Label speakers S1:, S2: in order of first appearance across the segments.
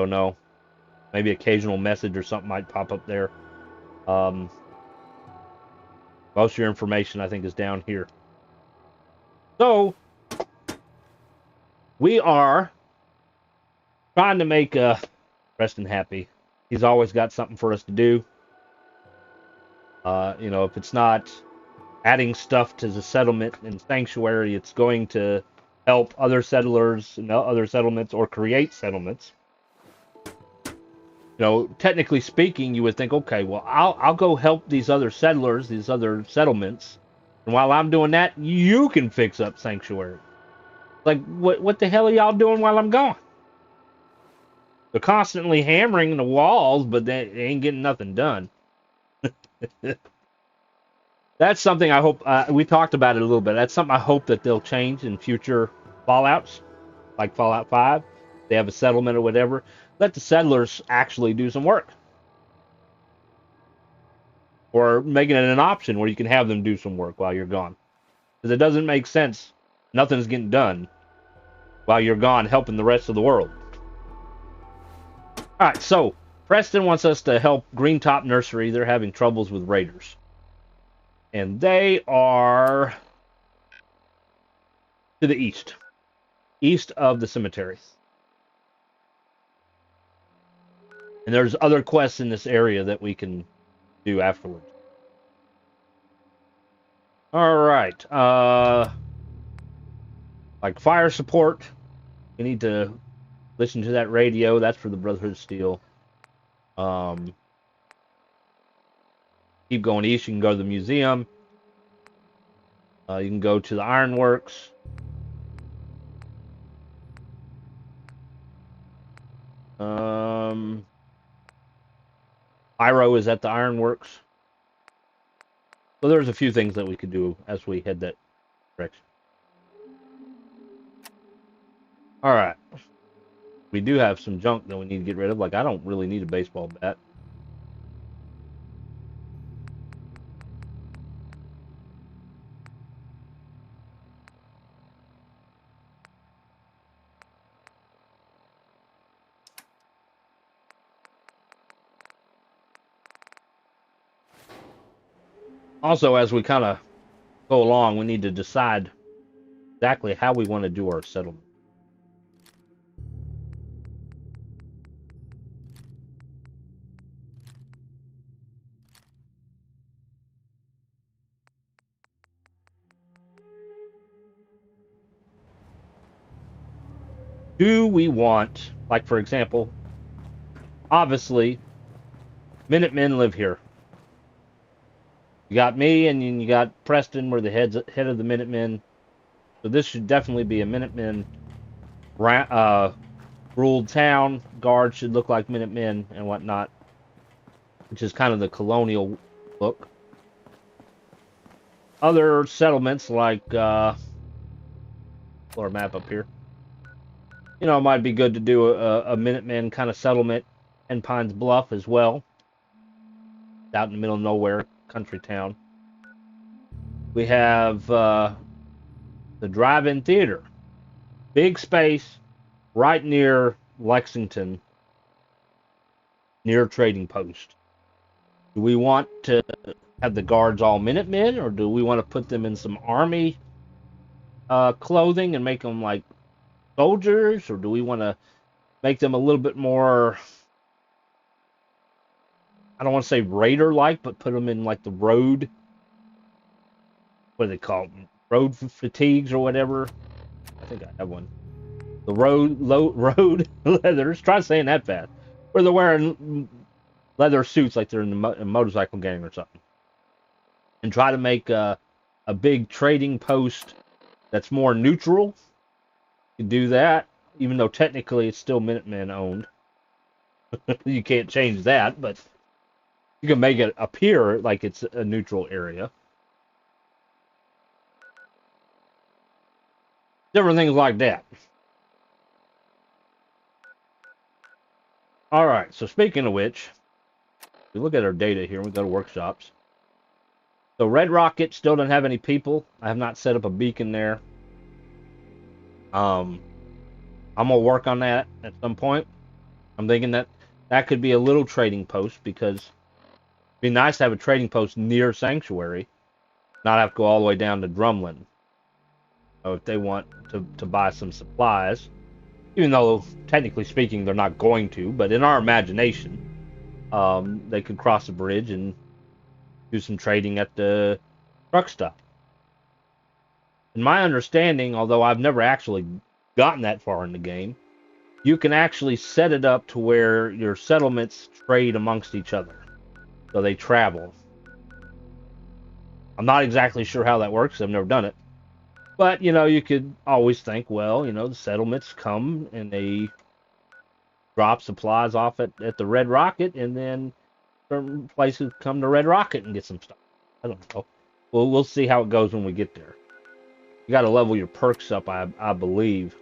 S1: Don't know. Maybe occasional message or something might pop up there. Um, Most of your information, I think, is down here. So we are trying to make Preston happy. He's always got something for us to do. If it's not adding stuff to the settlement and sanctuary, it's going to help other settlers and other settlements or create settlements. Technically speaking, you would think, okay, well, I'll go help these other settlers, these other settlements, and while I'm doing that, you can fix up sanctuary. Like, what the hell are y'all doing while I'm gone? They're constantly hammering the walls, but they ain't getting nothing done. That's something I hope we talked about it a little bit. That's something I hope that they'll change in future Fallout's, like Fallout 5. They have a settlement or whatever. Let the settlers actually do some work, or making it an option where you can have them do some work while you're gone. Because it doesn't make sense. Nothing's getting done while you're gone, helping the rest of the world. All right, so Preston wants us to help Greentop Nursery. They're having troubles with raiders. And they are to the east of the cemetery. And there's other quests in this area that we can do afterwards. All right. Like fire support, we need to listen to that radio. That's for the Brotherhood of Steel. Keep going east. You can go to the museum. You can go to the ironworks. Pyro is at the ironworks. So there's a few things that we could do as we head that direction. All right. We do have some junk that we need to get rid of. Like, I don't really need a baseball bat. Also, as we kind of go along, we need to decide exactly how we want to do our settlement. Do we want, like, for example, obviously, Minutemen live here. You got me, and you got Preston. We're the head of the Minutemen. So this should definitely be a Minutemen ruled town. Guards should look like Minutemen and whatnot, which is kind of the colonial look. Other settlements like floor map up here. It might be good to do a Minutemen kind of settlement in Pines Bluff as well. Out in the middle of nowhere, country town. We have the drive-in theater. Big space, right near Lexington, near Trading Post. Do we want to have the guards all Minutemen, or do we want to put them in some army clothing and make them like soldiers, or do we want to make them a little bit more, I don't want to say raider-like, but put them in like the road, what do they call them? Road fatigues or whatever. I think I have one. The road leathers. Try saying that fast. Where they're wearing leather suits like they're in a motorcycle gang or something. And try to make a big trading post that's more neutral. You can do that, even though technically it's still Minutemen owned. You can't change that, but you can make it appear like it's a neutral area. Different things like that. All right, so speaking of which, we look at our data here. We go to workshops. So Red Rocket still doesn't have any people. I have not set up a beacon there. I'm gonna work on that at some point. I'm thinking that that could be a little trading post, because it'd be nice to have a trading post near Sanctuary, not have to go all the way down to Drumlin. So if they want to buy some supplies, even though technically speaking they're not going to, but in our imagination, they could cross the bridge and do some trading at the truck stop. In my understanding, although I've never actually gotten that far in the game, you can actually set it up to where your settlements trade amongst each other. So they travel. I'm not exactly sure how that works. I've never done it. But, you could always think, well, the settlements come and they drop supplies off at the Red Rocket, and then certain places come to Red Rocket and get some stuff. I don't know. Well, we'll see how it goes when we get there. You got to level your perks up, I believe.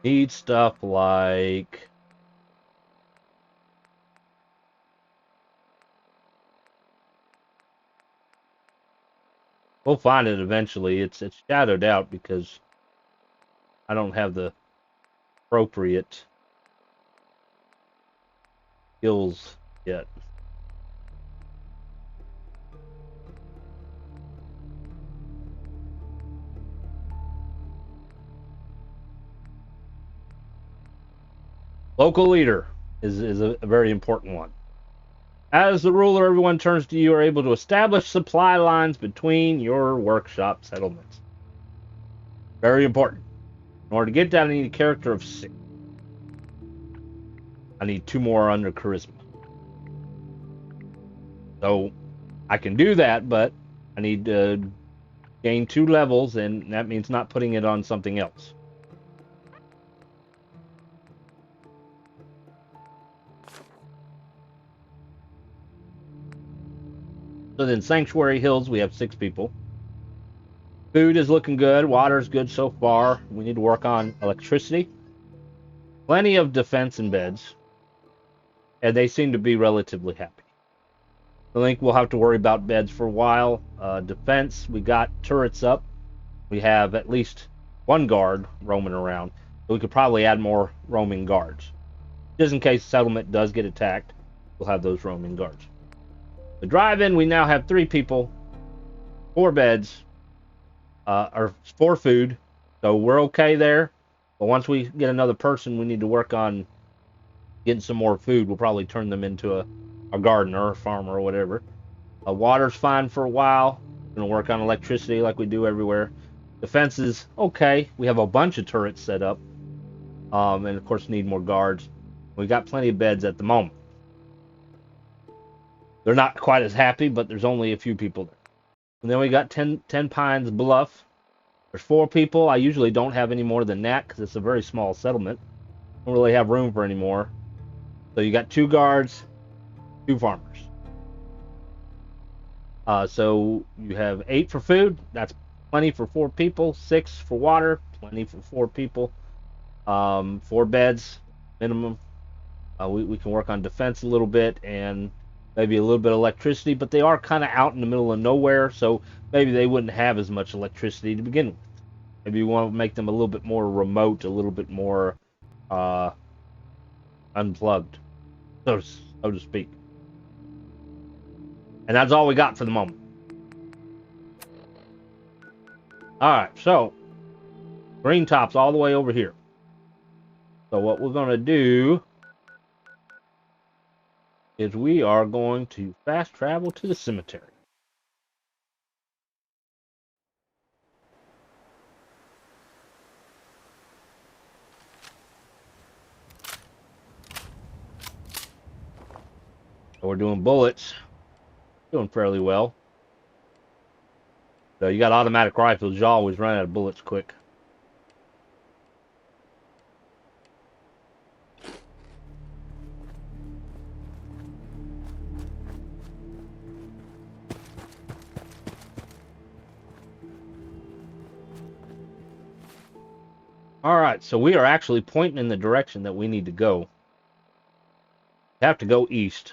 S1: Need stuff like... We'll find it eventually. It's shadowed out because I don't have the appropriate skills yet. Local leader is a very important one. As the ruler, everyone turns to you, are able to establish supply lines between your workshop settlements. Very important. In order to get that, I need a character of 6. I need 2 more under charisma. So I can do that, but I need to gain 2 levels, and that means not putting it on something else. So then Sanctuary Hills, we have 6 people. Food is looking good. Water is good so far. We need to work on electricity. Plenty of defense and beds. And they seem to be relatively happy. I think we'll have to worry about beds for a while. Defense, we got turrets up. We have at least 1 guard roaming around. So we could probably add more roaming guards. Just in case the settlement does get attacked, we'll have those roaming guards. The drive-in, we now have 3 people, 4 beds, or 4 food. So we're okay there. But once we get another person, we need to work on getting some more food. We'll probably turn them into a gardener or a farmer or whatever. Water's fine for a while. We're going to work on electricity like we do everywhere. Defense is okay. We have a bunch of turrets set up. And of course need more guards. We got plenty of beds at the moment. They're not quite as happy, but there's only a few people there. And then we got 10 Pines Bluff. There's 4 people. I usually don't have any more than that because it's a very small settlement. Don't really have room for any more. So you got 2 guards, 2 farmers. So you have 8 for food. That's plenty for 4 people. 6 for water. Plenty for 4 people. 4 beds minimum. We can work on defense a little bit and maybe a little bit of electricity, but they are kind of out in the middle of nowhere, so maybe they wouldn't have as much electricity to begin with. Maybe you want to make them a little bit more remote, a little bit more unplugged, so to speak. And that's all we got for the moment. Alright, so green top's all the way over here. So what we're going to do is we are going to fast travel to the cemetery. So we're doing bullets. Doing fairly well. So you got automatic rifles, you always run out of bullets quick. Alright, so we are actually pointing in the direction that we need to go. We have to go east.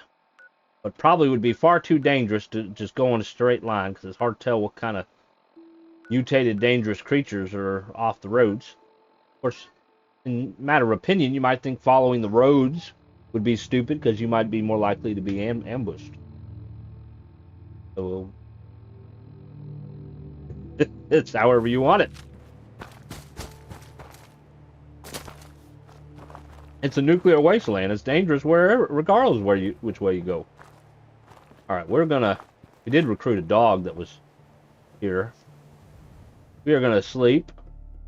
S1: But probably would be far too dangerous to just go in a straight line, because it's hard to tell what kind of mutated dangerous creatures are off the roads. Of course, in matter of opinion, you might think following the roads would be stupid because you might be more likely to be ambushed. So it's however you want it. It's a nuclear wasteland. It's dangerous wherever, regardless of which way you go. All right, we did recruit a dog that was here. We are gonna sleep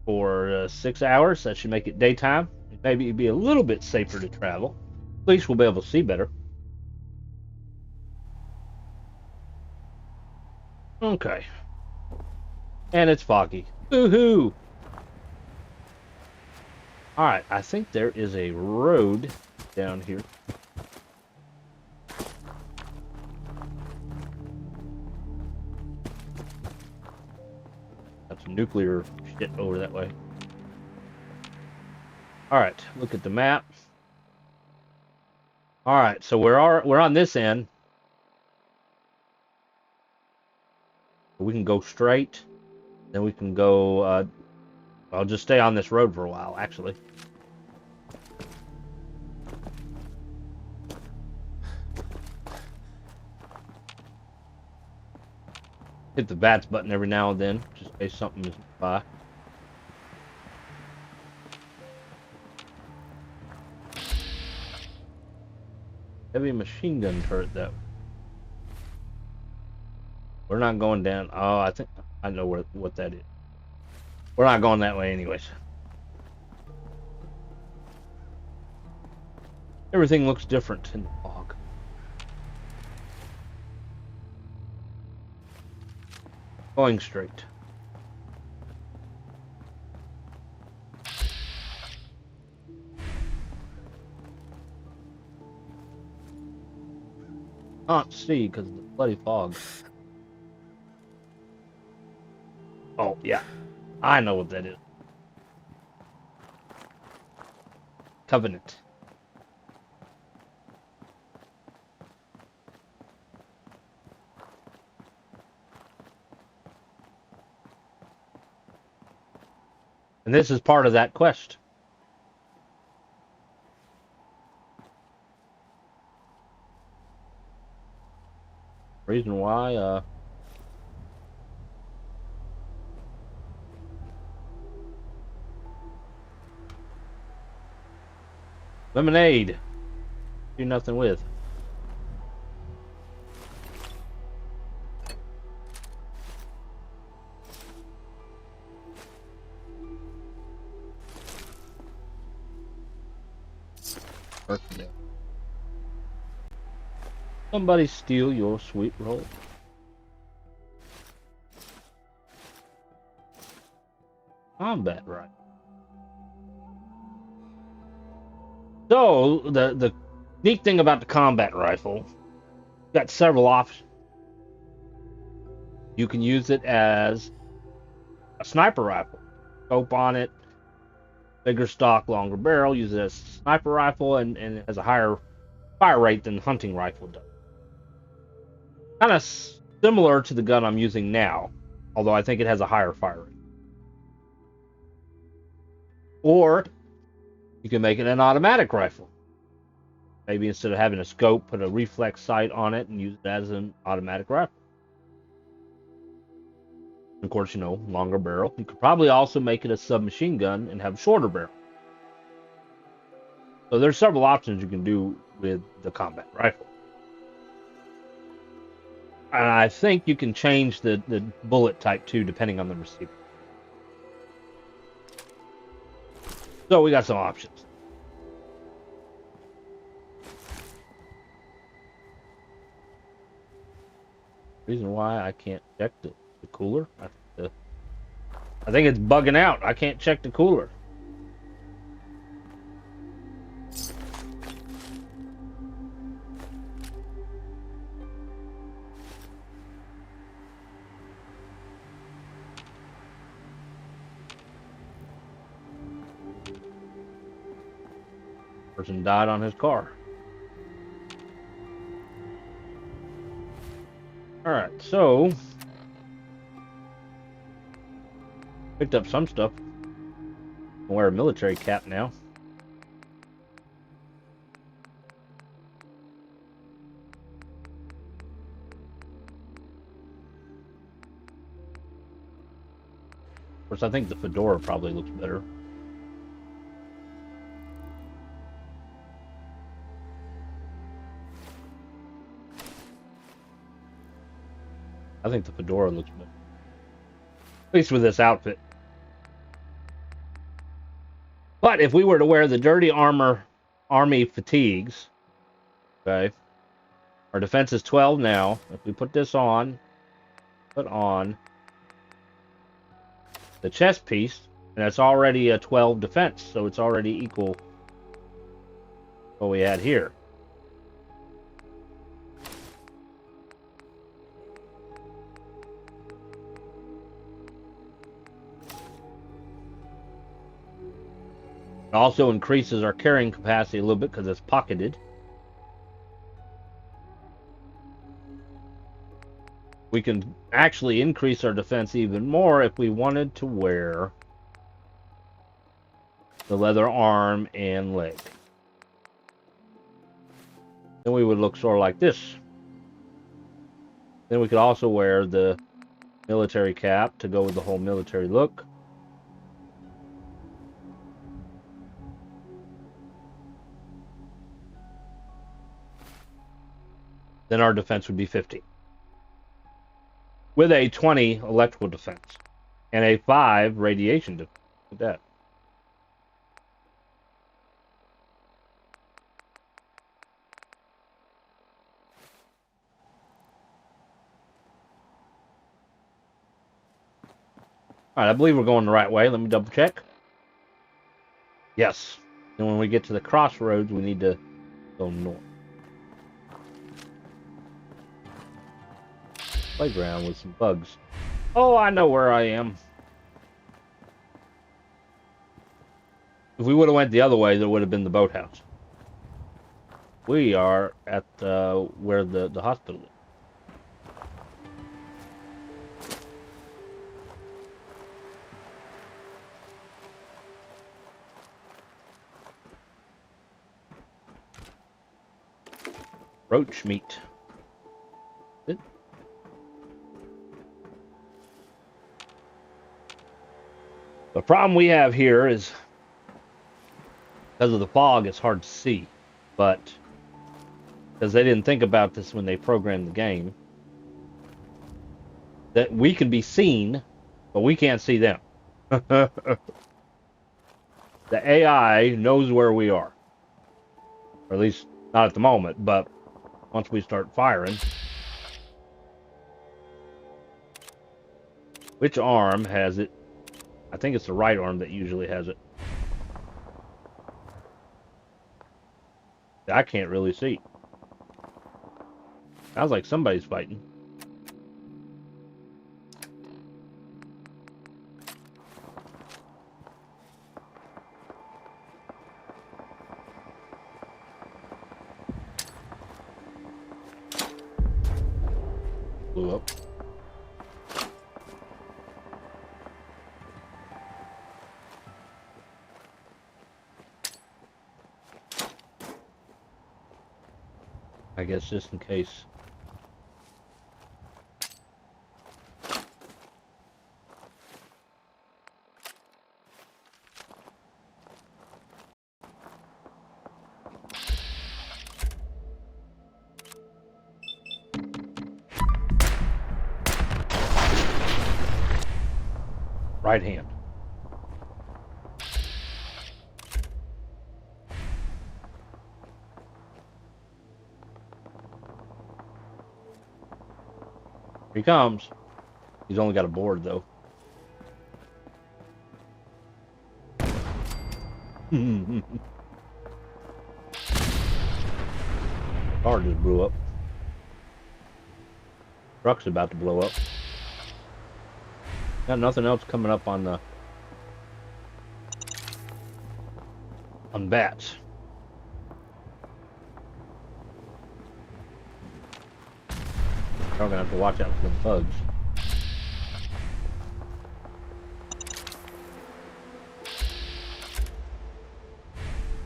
S1: for 6 hours. That should make it daytime. Maybe it'd be a little bit safer to travel. At least we'll be able to see better. Okay. And it's foggy. Woohoo! Alright, I think there is a road down here. Got some nuclear shit over that way. Alright, look at the map. Alright, so we're on this end. We can go straight. Then we can go I'll just stay on this road for a while, actually. Hit the VATS button every now and then, just in case something is by. Heavy machine gun turret, though. We're not going down. Oh, I think I know what that is. We're not going that way anyways. Everything looks different in the fog. Going straight. Can't see because of the bloody fog. Oh, yeah. I know what that is. Covenant. And this is part of that quest. Reason why, lemonade. Do nothing with. Somebody steal your sweet roll. Combat rifle. So the neat thing about the combat rifle, got several options. You can use it as a sniper rifle. Scope on it, bigger stock, longer barrel. Use it as a sniper rifle and it has a higher fire rate than the hunting rifle does. Kind of similar to the gun I'm using now, although I think it has a higher fire rate. Or you can make it an automatic rifle. Maybe instead of having a scope, put a reflex sight on it and use it as an automatic rifle. Of course, longer barrel. You could probably also make it a submachine gun and have a shorter barrel. So there's several options you can do with the combat rifle. And I think you can change the bullet type too, depending on the receiver. So we got some options. Reason why I can't check the cooler. I think it's bugging out. I can't check the cooler. Person died on his car. All right, so Picked up some stuff. I wear a military cap now. Of course, I think the fedora probably looks better. I think the fedora looks better. At least with this outfit. But if we were to wear the dirty army fatigues, okay, our defense is 12 now. If we put this on, put on the chest piece, and it's already a 12 defense, so it's already equal to what we had here. It also increases our carrying capacity a little bit because it's pocketed. We can actually increase our defense even more if we wanted to wear the leather arm and leg. Then we would look sort of like this. Then we could also wear the military cap to go with the whole military look. Then our defense would be 50. With a 20 electrical defense. And a 5 radiation defense. Look at that. Alright, I believe we're going the right way. Let me double check. Yes. And when we get to the crossroads, we need to go north. Playground with some bugs. Oh, I know where I am. If we would have went the other way, there would have been the boathouse. We are at where the hospital is. Roach meat. Good. The problem we have here is because of the fog, it's hard to see. But because they didn't think about this when they programmed the game, that we can be seen, but we can't see them. The AI knows where we are. Or at least not at the moment, but once we start firing. Which arm has it? I think it's the right arm that usually has it. I can't really see. Sounds like somebody's fighting. Blew up. I guess just in case. Right hand. Here he comes. He's only got a board, though. Car just blew up. Truck's about to blow up. Got nothing else coming up on the bats. We're gonna have to watch out for the bugs.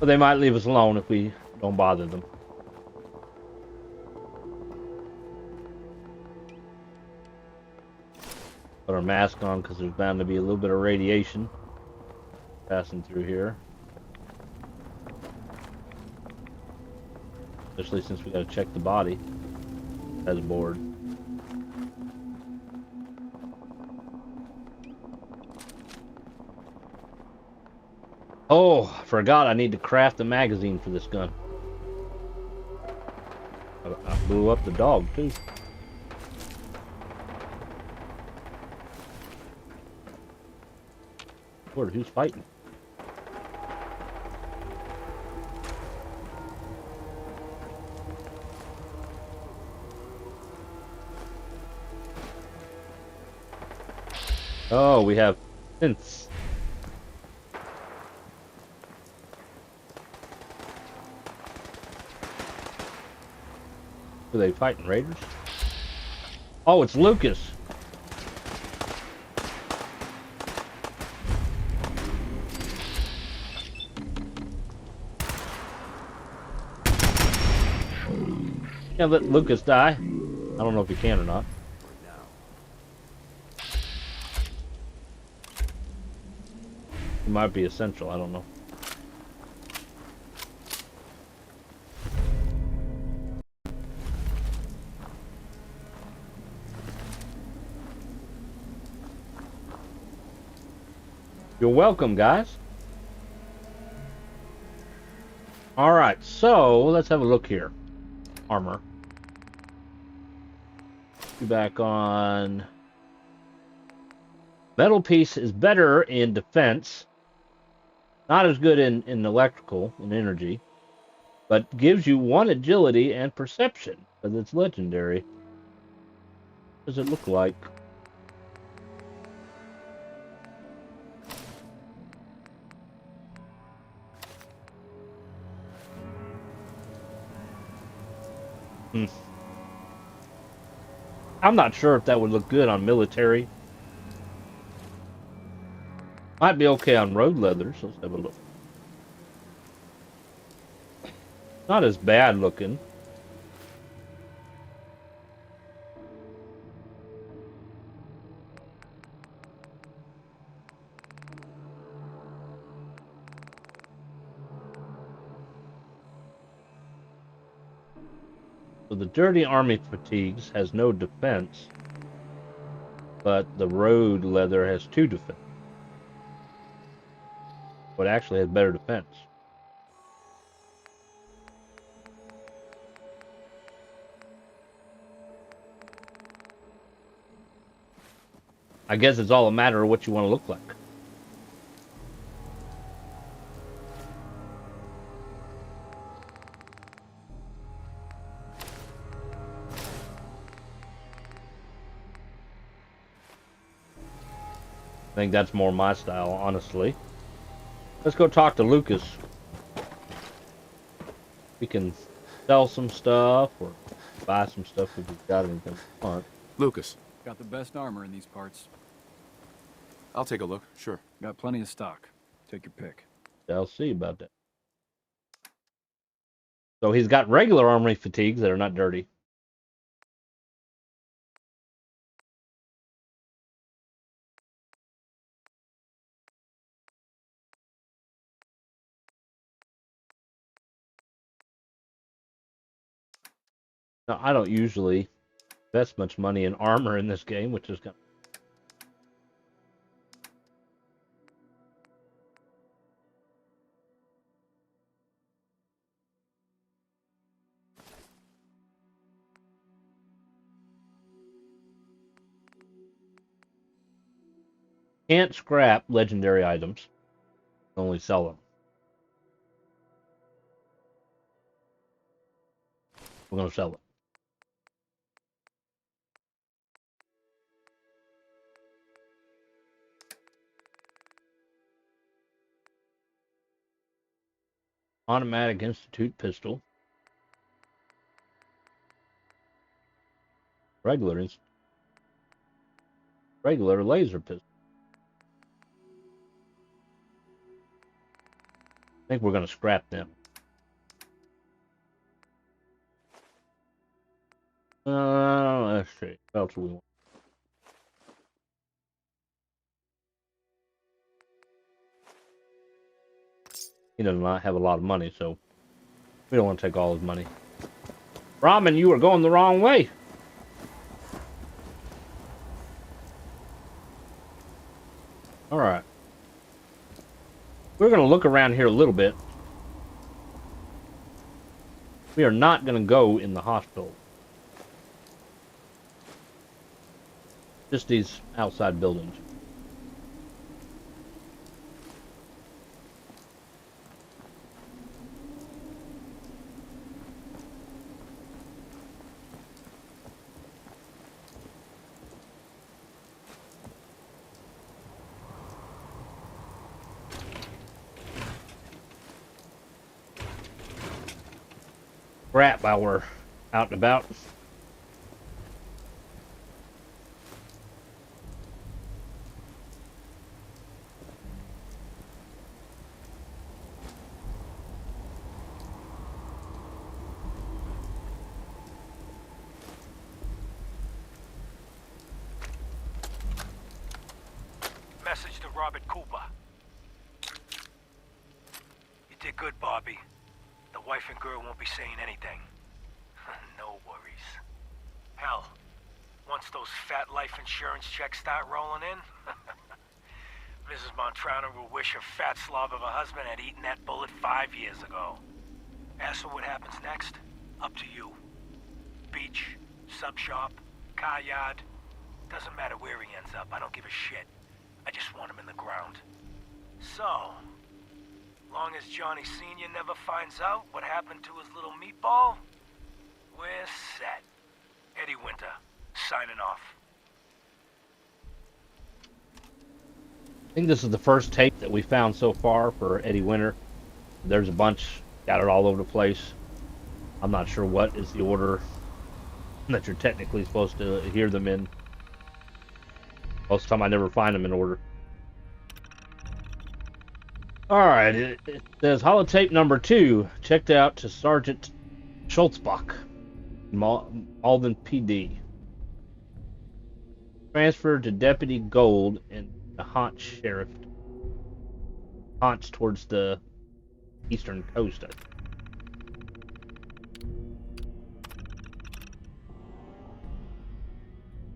S1: But they might leave us alone if we don't bother them. Put our mask on because there's bound to be a little bit of radiation passing through here. Especially since we got to check the body as board. Oh, I forgot I need to craft a magazine for this gun. I blew up the dog too. Lord, who's fighting? Oh, we have synths. Are they fighting raiders? Oh, it's Lucas. Yeah, let Lucas die. I don't know if he can or not. It might be essential, I don't know. You're welcome, guys. Alright, so let's have a look here. Armor. Be back on. Metal piece is better in defense. Not as good in electrical and energy. But gives you 1 agility and perception. Because it's legendary. What does it look like? I'm not sure if that would look good on military. Might be okay on road leather, so let's have a look. Not as bad looking. So the Dirty Army Fatigues has no defense, but the road leather has 2 defense. But it actually has better defense. I guess it's all a matter of what you want to look like. I think that's more my style, honestly. Let's go talk to Lucas. We can sell some stuff or buy some stuff if we've got anything we want.
S2: Lucas.
S3: Got the best armor in these parts.
S2: I'll take a look, sure.
S3: Got plenty of stock. Take your pick.
S1: I'll see about that. So he's got regular armory fatigues that are not dirty. Now, I don't usually invest much money in armor in this game, which is kind of... Can't scrap legendary items. Only sell them. We're going to sell it. Automatic Institute pistol. Regular laser pistol. think we're going to scrap them. Let's see. What else do we want? He does not have a lot of money, so we don't want to take all his money. Ramen, you are going the wrong way. All right. We're going to look around here a little bit. We are not going to go in the hospital. Just these outside buildings. Crap while we're out and about.
S4: Message to Robert Cooper. You did good, Bobby. The wife and girl won't be saying anything. No worries. Hell, once those fat life insurance checks start rolling in, Mrs. Montrano will wish her fat slob of a husband had eaten that bullet 5 years ago. As for what happens next, up to you. Beach, sub shop, car yard, doesn't matter where he ends up, I don't give a shit. I just want him in the ground. So, long as Johnny Sr. never finds out what happened to his little meatball, we're set. Eddie Winter, signing off.
S1: I think this is the first tape that we found so far for Eddie Winter. There's a bunch scattered all over the place. I'm not sure what is the order that you're technically supposed to hear them in. Most of the time I never find them in order. Alright, it says holotape number 2 checked out to Sergeant Schultzbach, Malden PD. Transferred to Deputy Gold in the Haunch Sheriff. Haunch towards the eastern coast.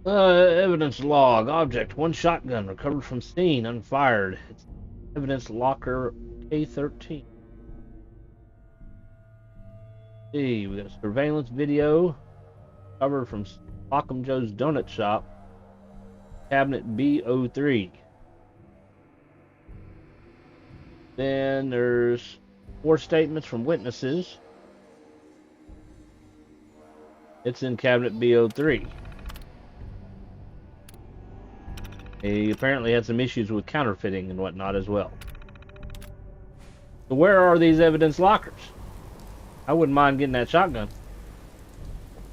S1: Evidence log. Object. 1 shotgun recovered from scene. Unfired. It's evidence locker K13. See, we got a surveillance video covered from Slocum Joe's Donut Shop. Cabinet B03. Then there's 4 statements from witnesses. It's in Cabinet B03. He apparently had some issues with counterfeiting and whatnot as well. So where are these evidence lockers? I wouldn't mind getting that shotgun.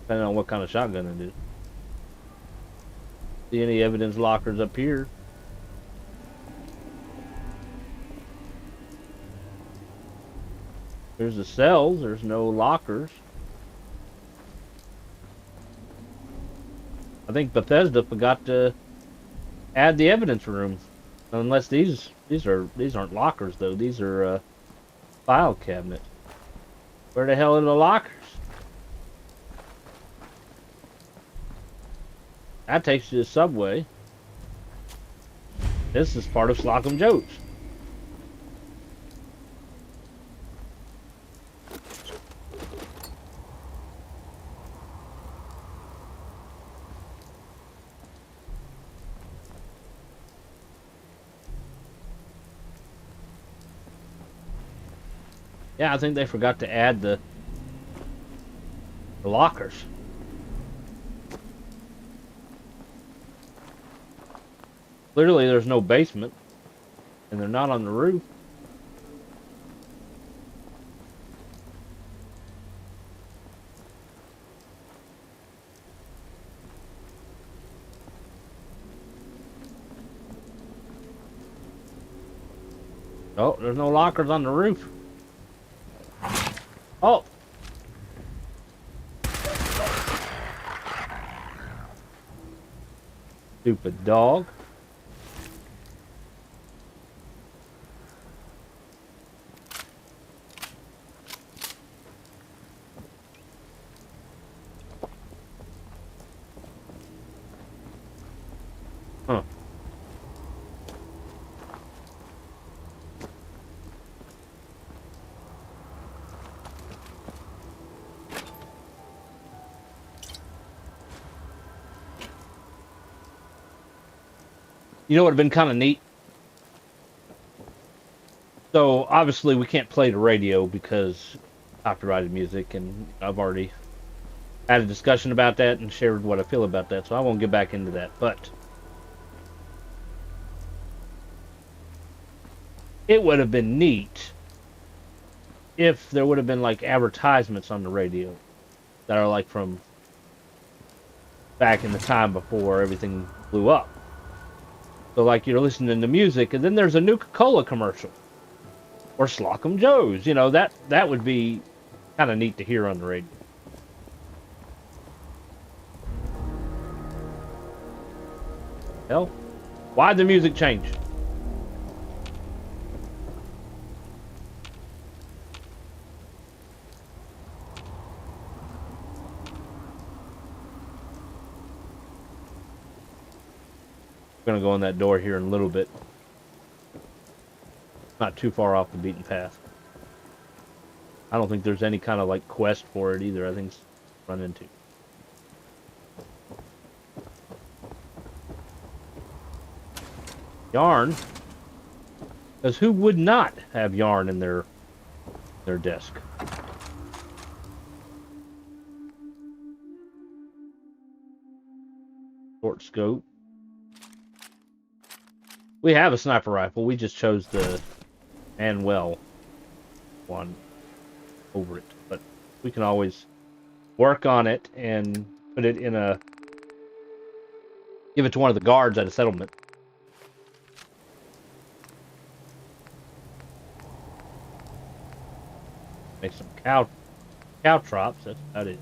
S1: Depending on what kind of shotgun it is. See any evidence lockers up here? There's the cells. There's no lockers. I think Bethesda forgot to add the evidence room. Unless these aren't lockers though. These are file cabinets. Where the hell are the lockers? That takes you to the subway. This is part of Slocum Joe's. Yeah, I think they forgot to add the lockers. Clearly there's no basement, and they're not on the roof. Oh, there's no lockers on the roof. Oh. Stupid dog. Huh. You know what would have been kind of neat? So obviously we can't play the radio because copyrighted music, and I've already had a discussion about that and shared what I feel about that, so I won't get back into that. But it would have been neat if there would have been like advertisements on the radio that are like from back in the time before everything blew up. So like you're listening to music and then there's a Nuka-Cola commercial or Slocum Joe's, you know, that would be kind of neat to hear on the radio. Hell, why'd the music change? I'm gonna go in that door here in a little bit. Not too far off the beaten path. I don't think there's any kind of like quest for it either. I think it's run into. Yarn. Because who would not have yarn in their desk? Short scope. We have a sniper rifle. We just chose the Manuel one over it. But we can always work on it and put it in a... give it to one of the guards at a settlement. Make some cow traps. That's about it.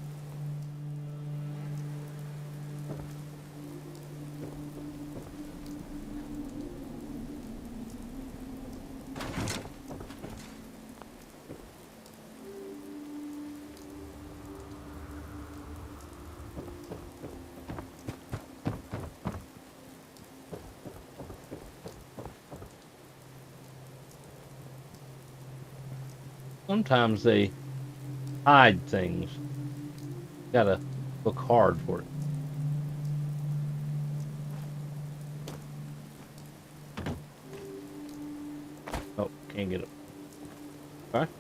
S1: Sometimes they hide things. Gotta look hard for it. Oh, can't get it. Okay.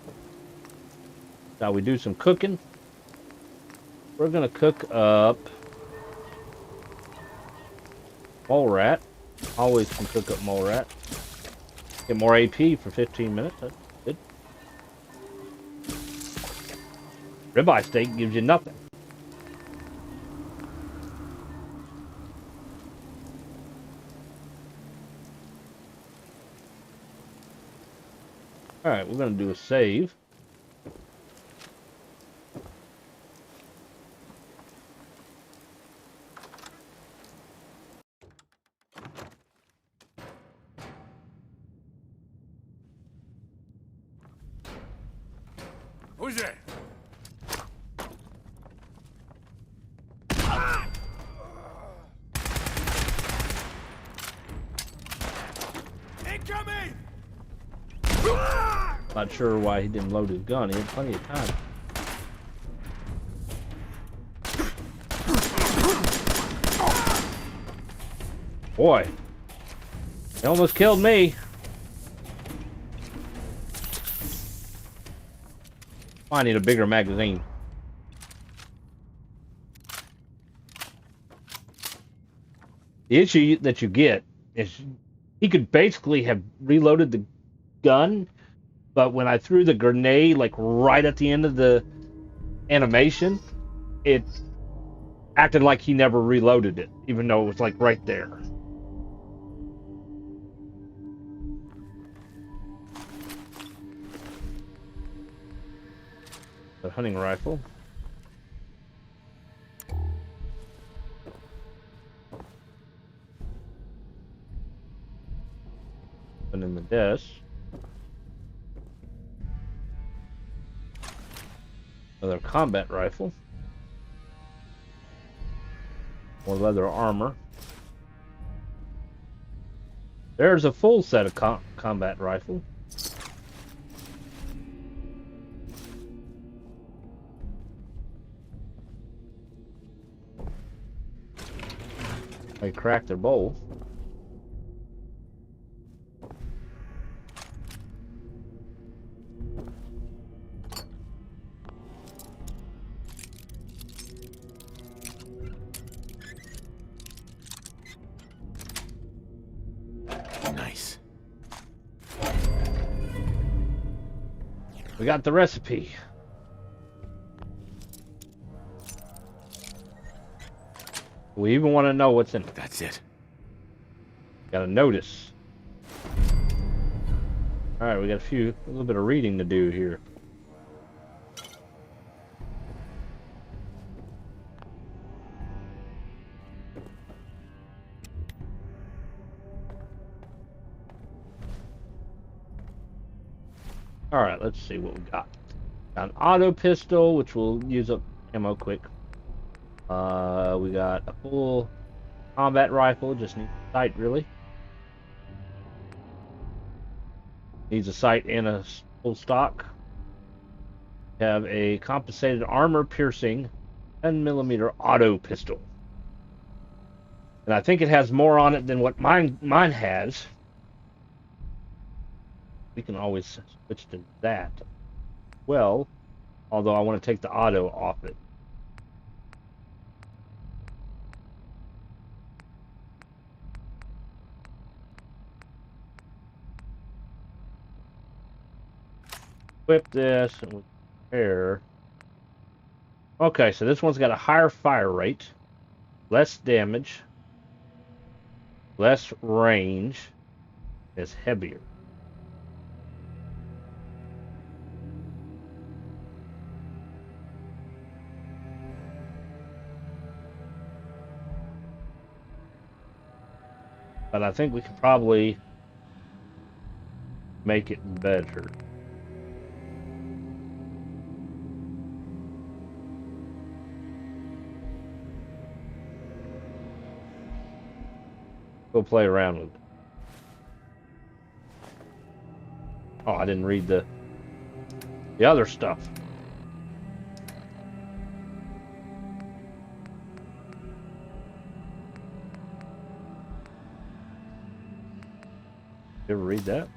S1: Now we do some cooking. We're gonna cook up mole rat. Always can cook up mole rat. Get more AP for 15 minutes. That's good. Ribeye steak gives you nothing. Alright, we're going to do a save.
S2: Who's there? Incoming!
S1: Not sure why he didn't load his gun. He had plenty of time. Boy, he almost killed me. I need a bigger magazine. The issue that you get is he could basically have reloaded the gun, but when I threw the grenade like right at the end of the animation, it acted like he never reloaded it, even though it was like right there. The hunting rifle. And in the desk. Another combat rifle. More leather armor. There's a full set of combat rifle. They cracked their bowl.
S2: Nice.
S1: We got the recipe. We even want to know what's in it.
S2: That's it.
S1: Got a notice. Alright, we got a little bit of reading to do here. Alright, let's see what we got. Got an auto pistol, which will use up ammo quick. We got a full combat rifle, just needs a sight really. Needs a sight and a full stock. We have a compensated armor piercing 10mm auto pistol. And I think it has more on it than what mine has. We can always switch to that. Well, although I want to take the auto off it. Equip this and we repair. Okay, so this one's got a higher fire rate, less damage, less range, is heavier. But I think we could probably make it better. We'll play around with it. Oh, I didn't read the other stuff. You ever read that?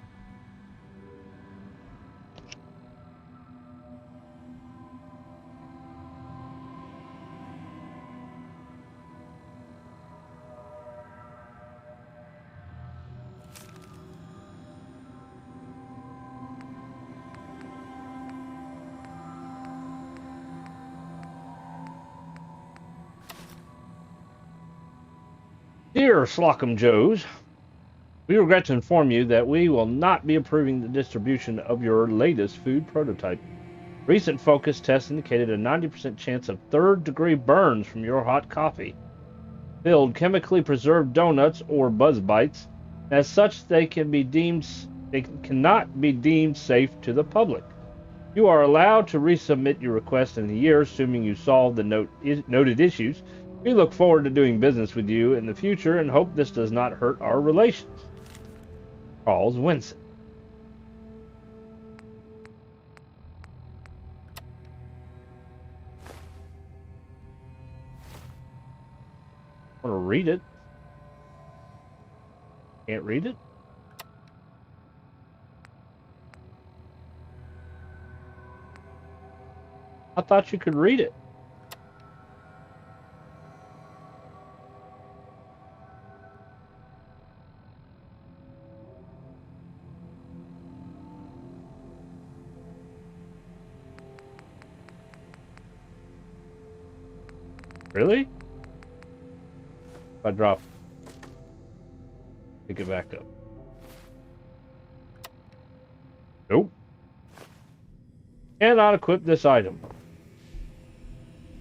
S1: Dear Slocum Joes, we regret to inform you that we will not be approving the distribution of your latest food prototype. Recent focus tests indicated a 90% chance of third-degree burns from your hot coffee. Filled chemically preserved donuts or Buzz Bites. As such, they cannot be deemed safe to the public. You are allowed to resubmit your request in a year, assuming you solve the noted issues. We look forward to doing business with you in the future and hope this does not hurt our relations. Charles Winston. I want to read it. Can't read it? I thought you could read it. Really? If I drop, pick it back up. Nope. Cannot equip this item.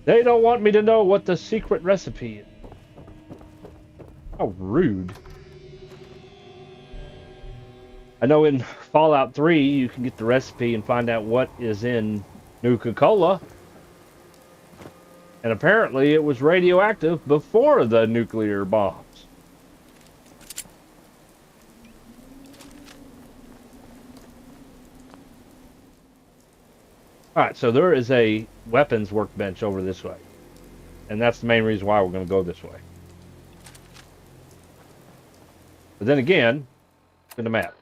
S1: They don't want me to know what the secret recipe is. How rude. I know in Fallout 3 you can get the recipe and find out what is in Nuka-Cola. And apparently it was radioactive before the nuclear bombs. Alright, so there is a weapons workbench over this way. And that's the main reason why we're going to go this way. But then again, in the map.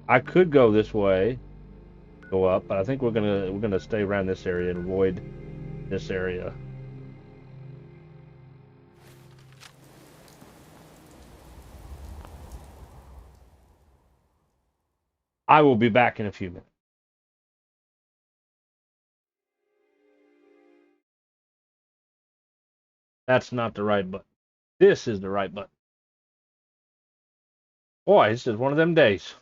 S1: I could go this way, go up, but I think we're gonna stay around this area and avoid this area. I will be back in a few minutes. That's not the right button. This is the right button. Boy, this is one of them days.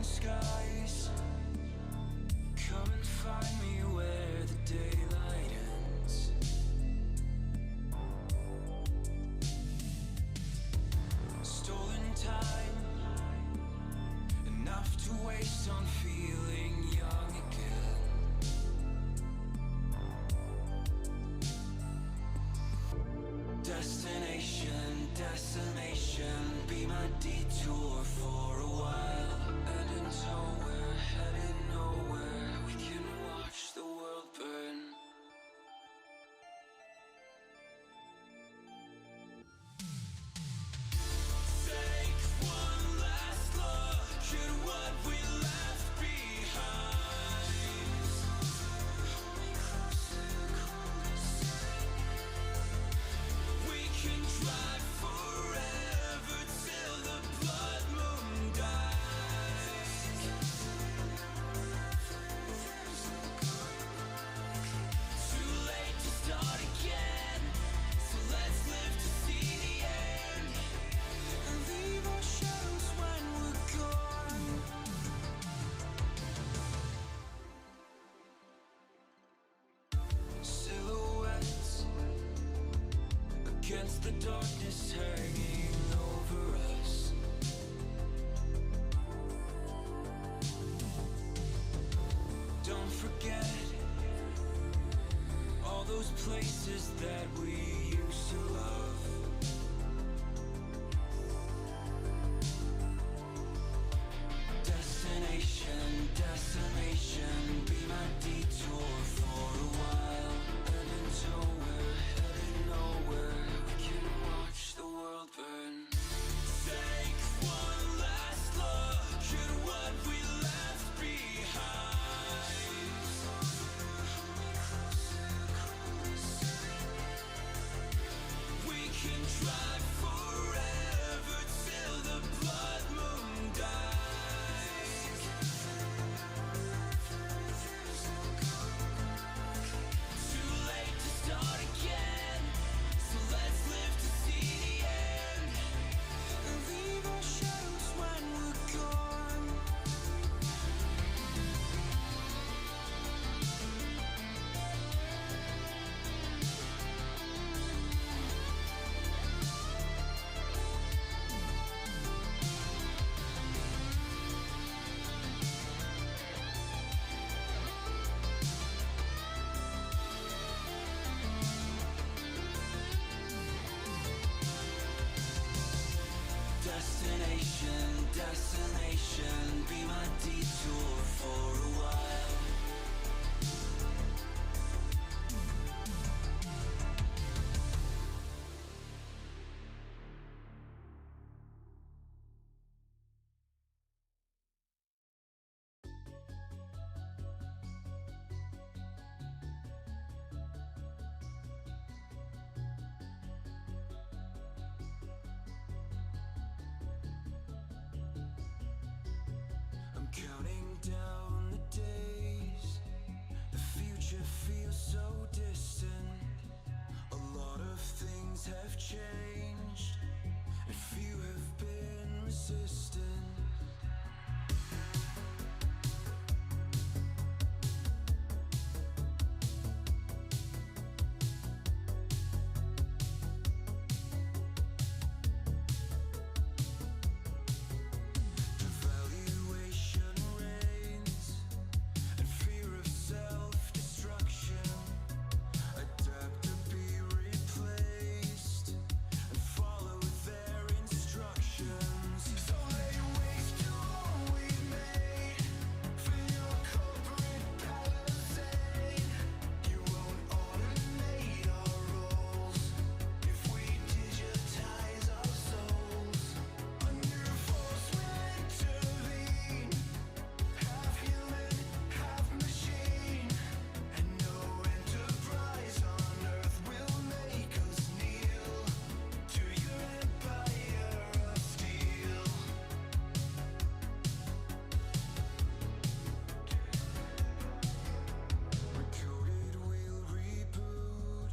S5: Skies, come and find me where the daylight ends. Stolen time, enough to waste on feeling young again. Destination, decimation, be my detour for a while. We're headed nowhere. We can watch the world burn. Take one last look at what we left behind. We can drive forever till the blood moon dies. Against the darkness hanging over us. Don't forget all those places that we used to love. Destination, decimation, be my detour for a while. And until we're headed nowhere, we can watch the world burn. Take one last look at what we left behind. We can drive forever till the blood moon dies. Too late to start again, so let's live to see the end. And leave our shadows when we're gone. Destination, decimation, be my detour for a while. Counting down the days, the future feels so distant. A lot of things have changed, and few have been resistant. Devaluation reigns, and fear of self-destruction. Adapt to be replaced, and follow their instructions. So lay waste to all we made for your corporate palisade. You won't automate our roles if we digitize our souls. Under force will intervene, half human, half machine, and no enterprise on earth will make us kneel to your empire of steel. Recoded, we'll reboot.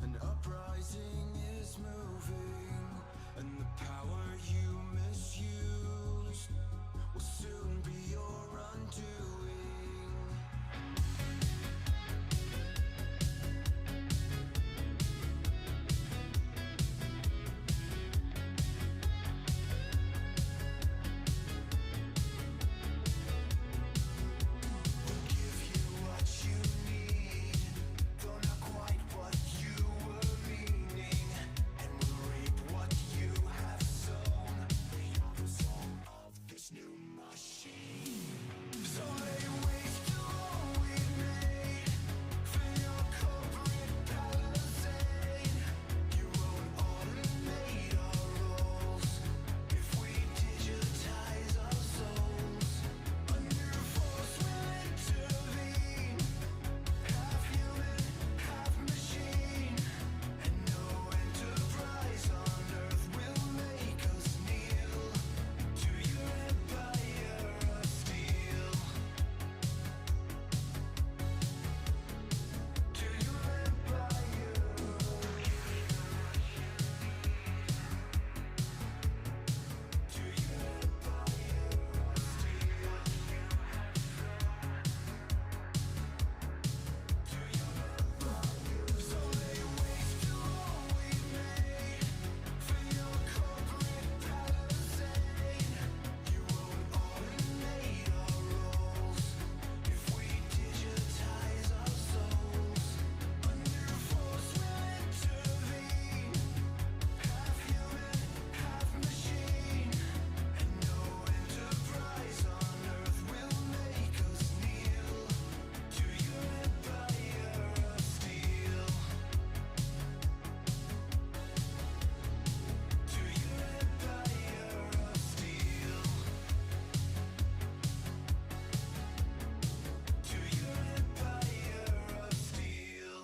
S5: An uprising is moving, and the power you misused will soon be your undoing. We'll give you what you need, though not quite what you were meaning, and we'll reap what you have sown. The result of this new machine. So lay waste to all we made for your corporate palisade. You won't automate our roles if we digitize our souls. Under force will intervene, half human, half machine, and no enterprise on earth will make us kneel to your empire of steel. To your empire. To your empire of steel. To your empire. So lay waste to all we made for your corporate palisade. You won't automate our roles if we digitize our souls. Under force will intervene, half human, half machine, and no enterprise on earth will make us kneel to your empire of steel. To your empire of steel. To your empire of steel.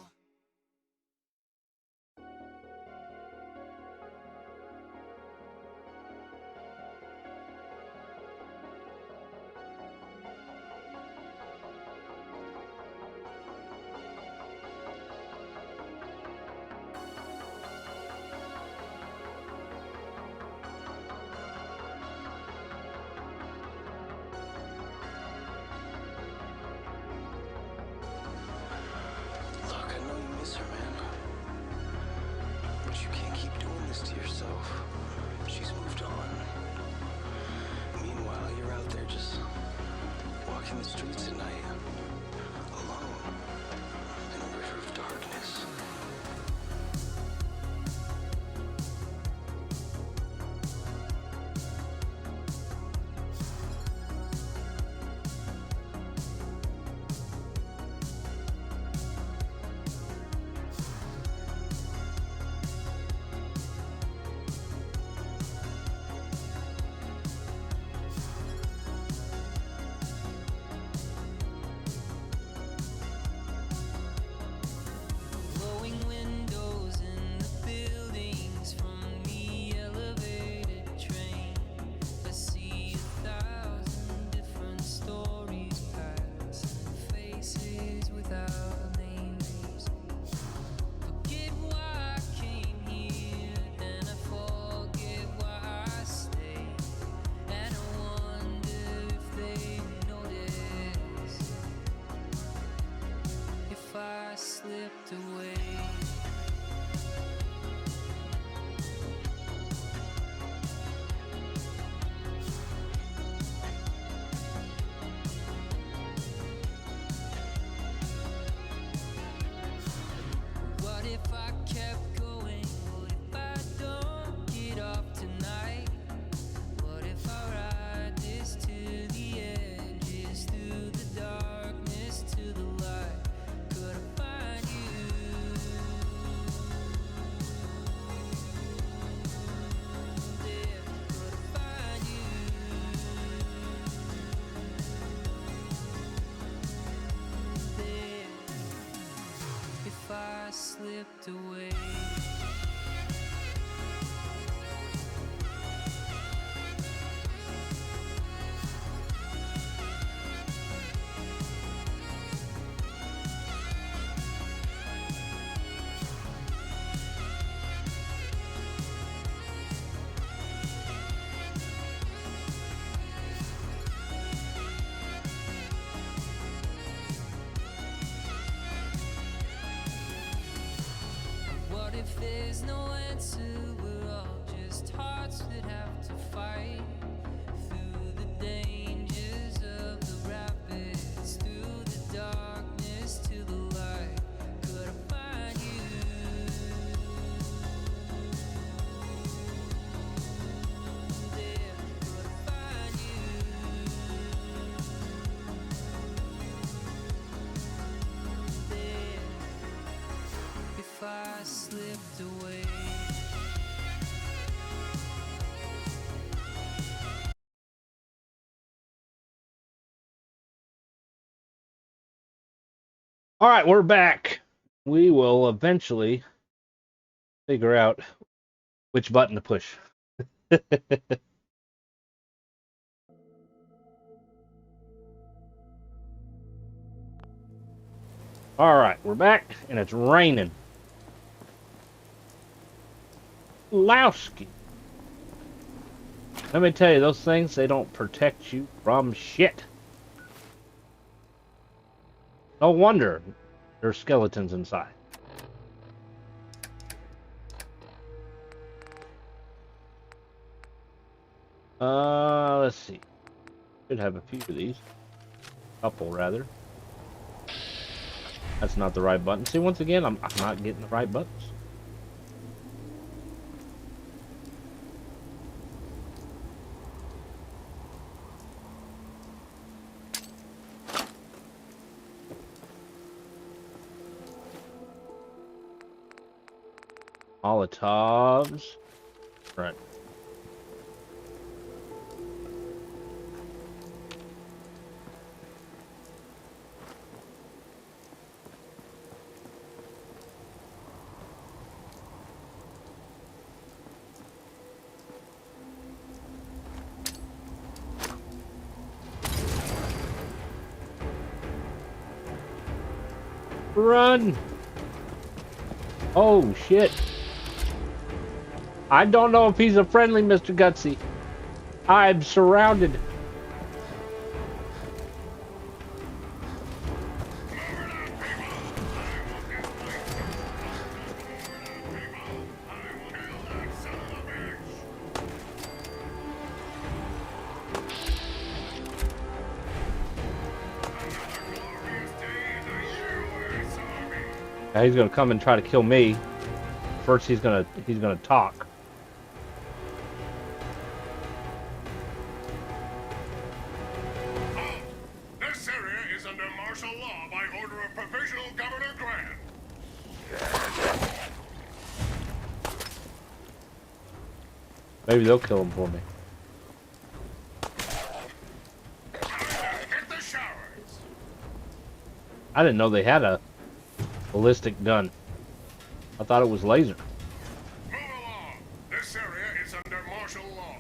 S5: Look, I know you miss her, man. But you can't keep doing this to yourself. She's moved on. Meanwhile, you're out there just walking the streets at night, alone, in a river of darkness. if there's no answer, we're all just hearts that have to fight through the dangers of the rapids, through the darkness to the light. Could I find you there? Could I find you there if I slipped away?
S1: All right, we're back. We will eventually figure out which button to push. All right, we're back, and it's raining. Lowski. Let me tell you, those things, they don't protect you from shit. No wonder there's skeletons inside. Let's see. Should have a few of these. Couple, rather. That's not the right button. See, once again, I'm not getting the right buttons. Molotovs. Right. Run! Oh, shit. I don't know if he's a friendly Mr. Gutsy. I'm surrounded. Now he's gonna come and try to kill me. First, he's gonna talk.
S6: This area is under martial law by order of Provisional Governor Grant.
S1: Maybe they'll kill him for me.
S6: Hit the showers.
S1: I didn't know they had a ballistic gun. I thought it was laser.
S6: Move along. This area is under martial law.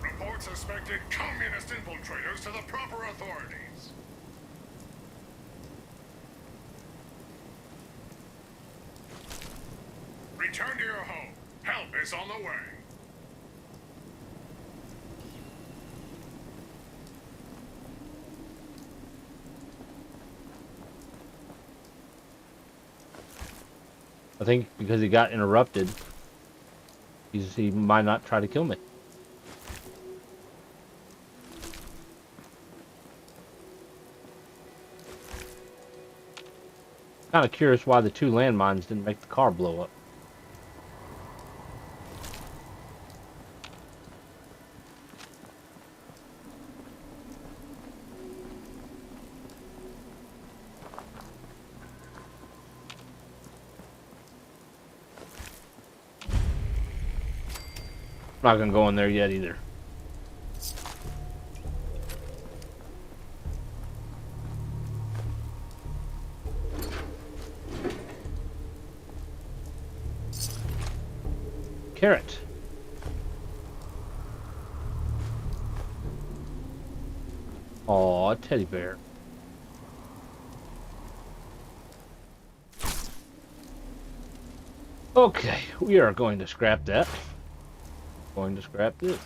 S6: Report suspected communist infiltrators to the proper authorities. Return to your home. Help is on the way.
S1: I think because he got interrupted, he might not try to kill me. Kind of curious why the two landmines didn't make the car blow up. I'm not gonna go in there yet either. Carrot. Aw, teddy bear. Okay, we are going to scrap that. Going to scrap this.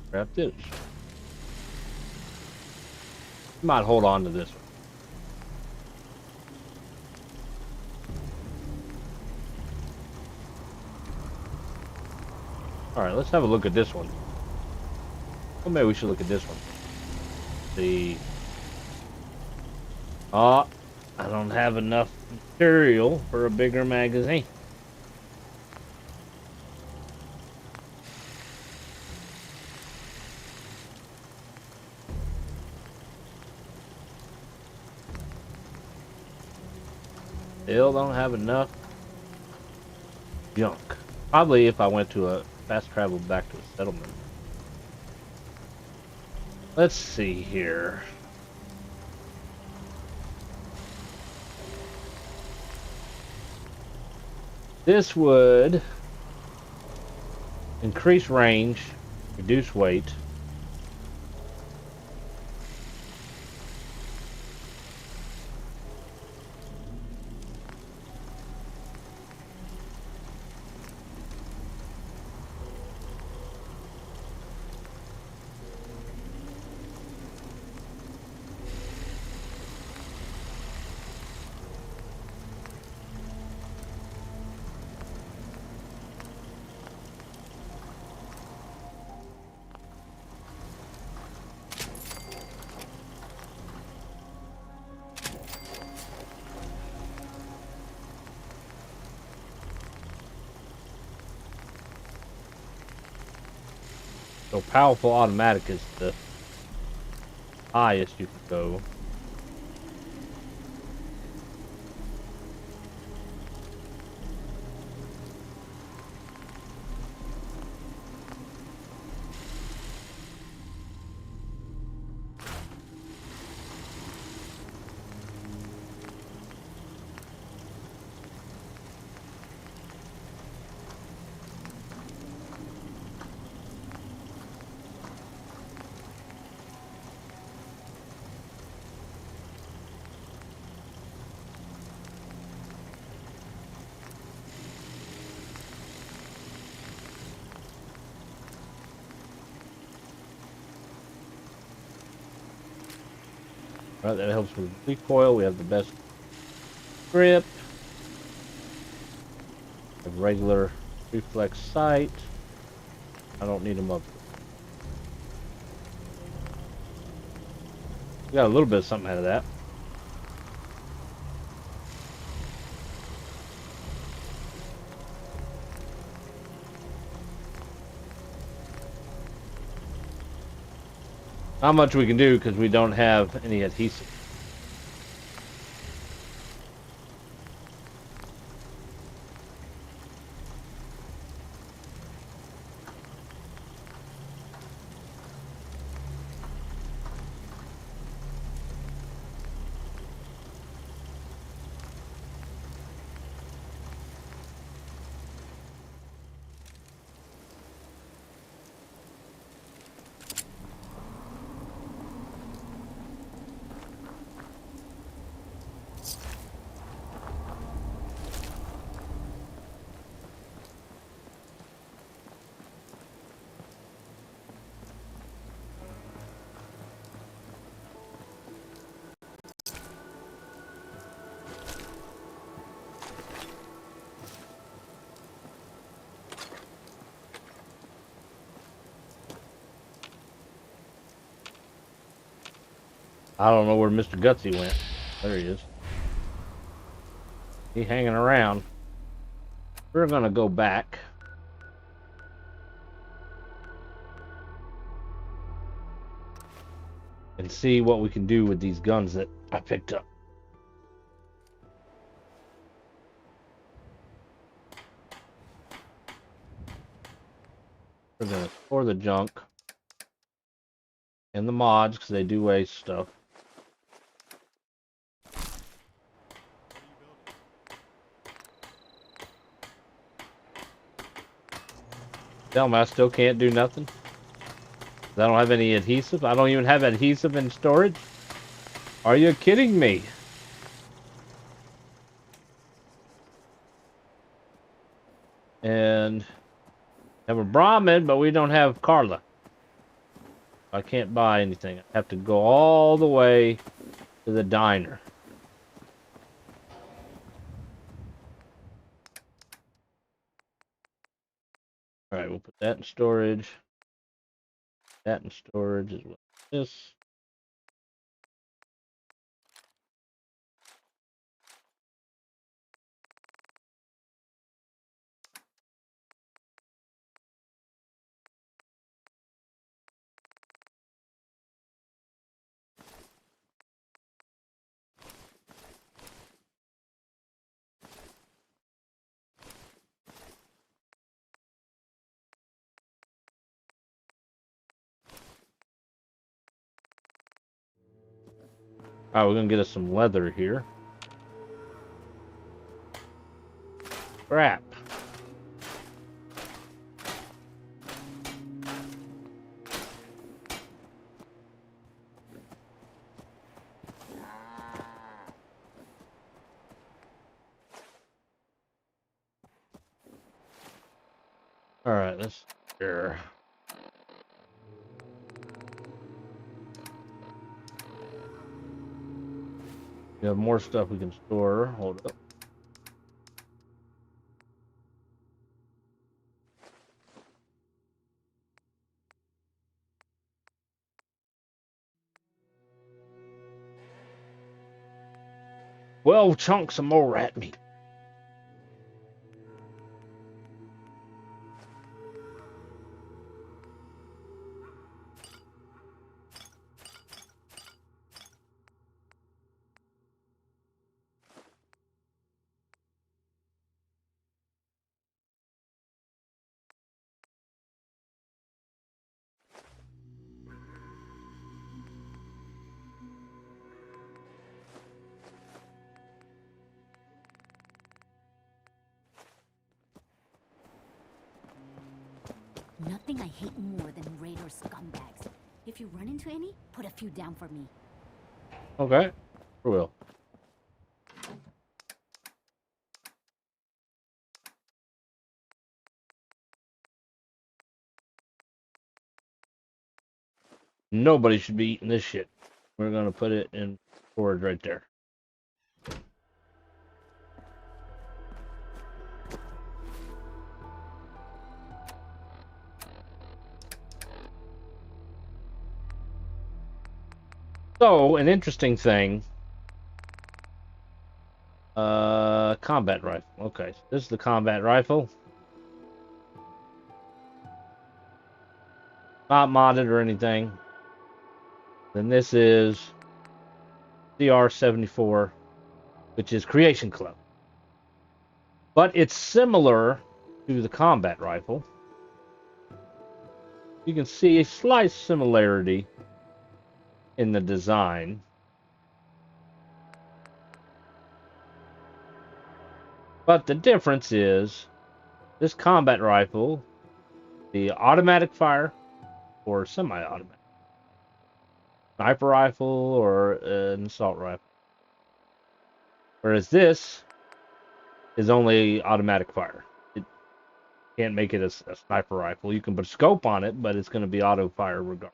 S1: Scrap this. Might hold on to this one. Alright, let's have a look at this one. Well, maybe we should look at this one. See. Oh, I don't have enough material for a bigger magazine. Still don't have enough junk. Probably if I went to a fast travel back to a settlement. Let's see here. This would increase range, reduce weight. So powerful automatic is the highest you can go. Right, that helps with recoil. We have the best grip. We have regular reflex sight. I don't need them up. We got a little bit of something out of that. Not much we can do because we don't have any adhesive. I don't know where Mr. Gutsy went. There he is. He hanging around. We're gonna go back. And see what we can do with these guns that I picked up. We're gonna store the junk and the mods because they do waste stuff. Tell me I still can't do nothing. I don't have any adhesive. I don't even have adhesive in storage. Are you kidding me? And have a Brahmin, but we don't have Carla. I can't buy anything. I have to go all the way to the diner. Alright, we'll put that in storage. That in storage as well. This. Alright, we're gonna get us some leather here. Crap. Alright, let's here. We have more stuff we can store. Hold up. Well, chunks of more rat meat.
S7: Nothing I hate more than raider scumbags. If you run into any, put a few down for me.
S1: Okay. For real. Nobody should be eating this shit. We're gonna put it in storage right there. So, an interesting thing. Combat rifle. Okay, so this is the combat rifle. Not modded or anything. Then this is CR-74, which is Creation Club. But it's similar to the combat rifle. You can see a slight similarity in the design. But the difference is this combat rifle, the automatic fire or semi-automatic. Sniper rifle or an assault rifle. Whereas this is only automatic fire. It can't make it a sniper rifle. You can put a scope on it, but it's going to be auto fire regardless.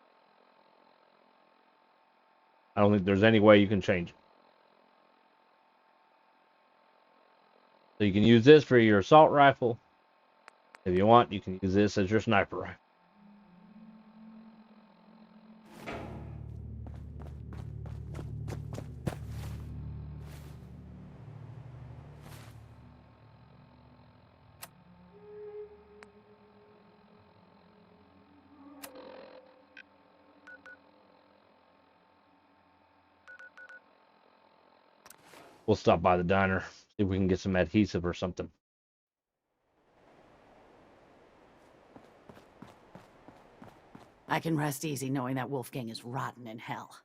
S1: I don't think there's any way you can change it. So you can use this for your assault rifle. If you want, you can use this as your sniper rifle. We'll stop by the diner, see if we can get some adhesive or something.
S8: I can rest easy knowing that Wolfgang is rotten in hell.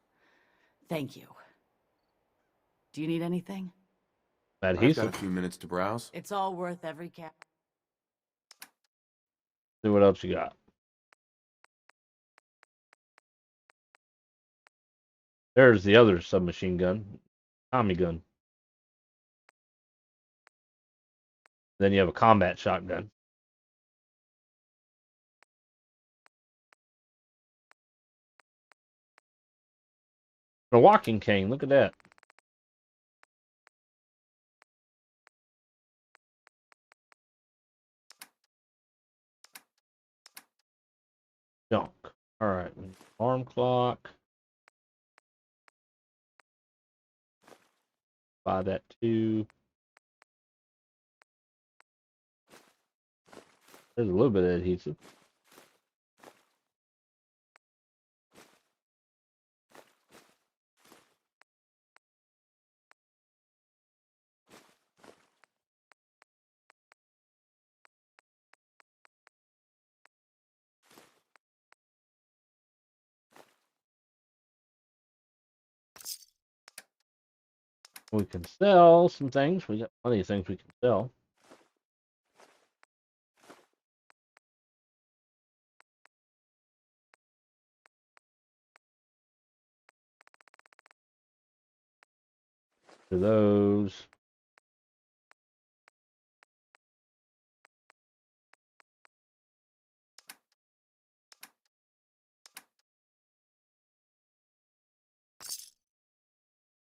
S8: Thank you. Do you need anything?
S2: I've got
S1: Adhesive.
S2: a few minutes to browse.
S8: It's all worth every cap.
S1: See what else you got. There's the other submachine gun, Tommy gun. Then you have a combat shotgun. A walking cane. Look at that. Junk. All right. Alarm clock. Buy that too. There's a little bit of adhesive. We can sell some things. We got plenty of things we can sell. For those.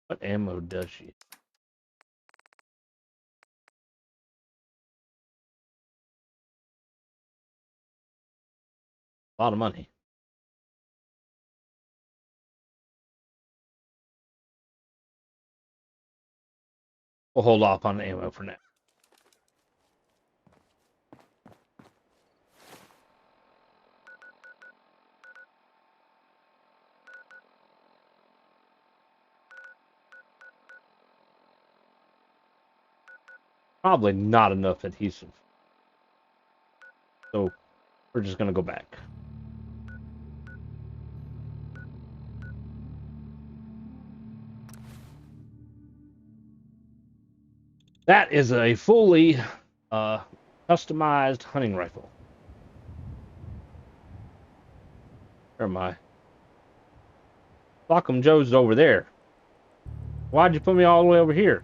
S1: What ammo does she? A lot of money. We'll hold off on the ammo for now. Probably not enough adhesive. So we're just going to go back. That is a fully customized hunting rifle. Where am I? Lock'em Joe's over there. Why'd you put me all the way over here?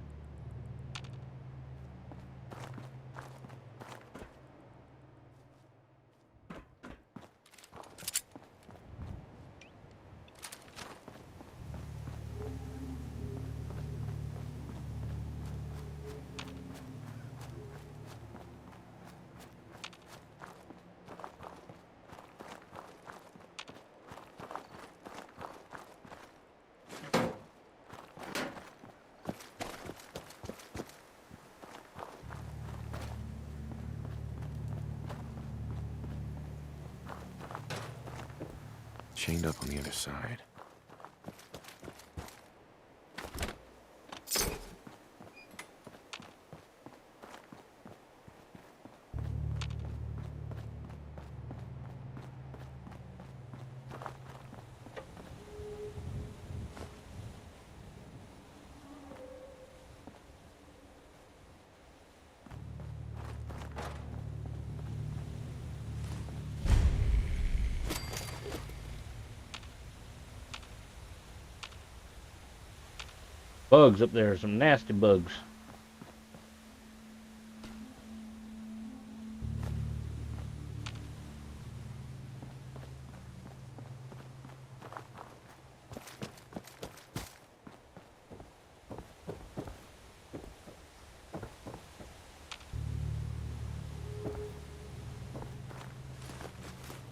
S2: Chained up on the other side.
S1: Bugs up there, some nasty bugs.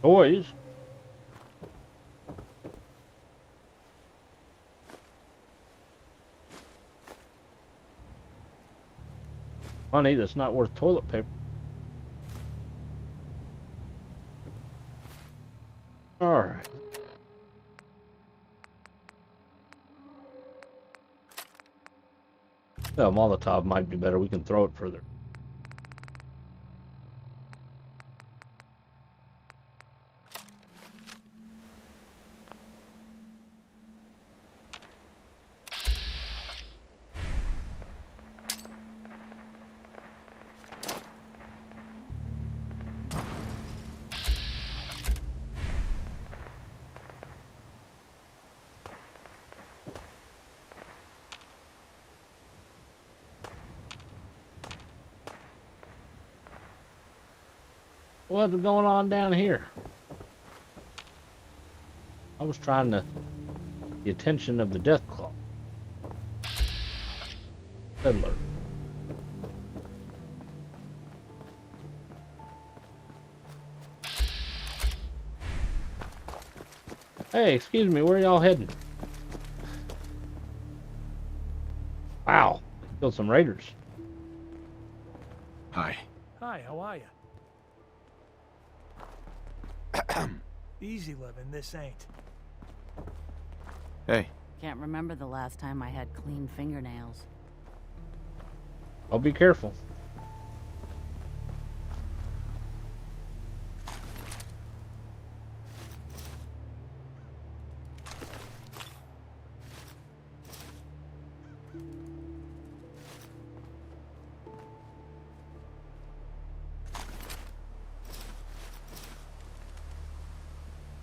S1: Toys. Money that's not worth toilet paper. Alright. Well, Molotov might be better. We can throw it further. What's going on down here? I was trying to the attention of the Deathclaw. Peddler. Hey, excuse me, where are y'all heading? Wow, killed some raiders.
S2: Hi.
S9: Hi, how are you? Easy living, this ain't.
S2: Hey.
S8: Can't remember the last time I had clean fingernails.
S1: I'll be careful.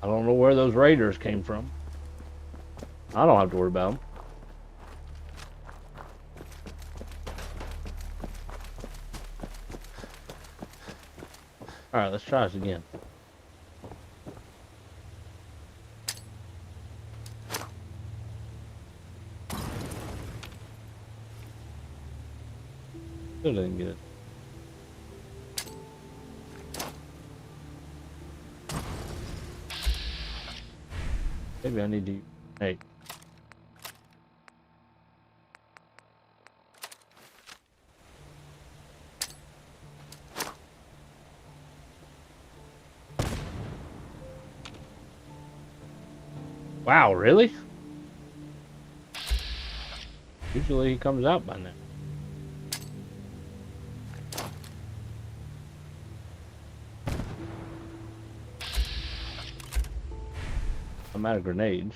S1: I don't know where those raiders came from. I don't have to worry about them. Alright, let's try this again. Still didn't get it. Maybe I need to... Hey. Wow, really? Usually he comes out by now. I'm out of grenades.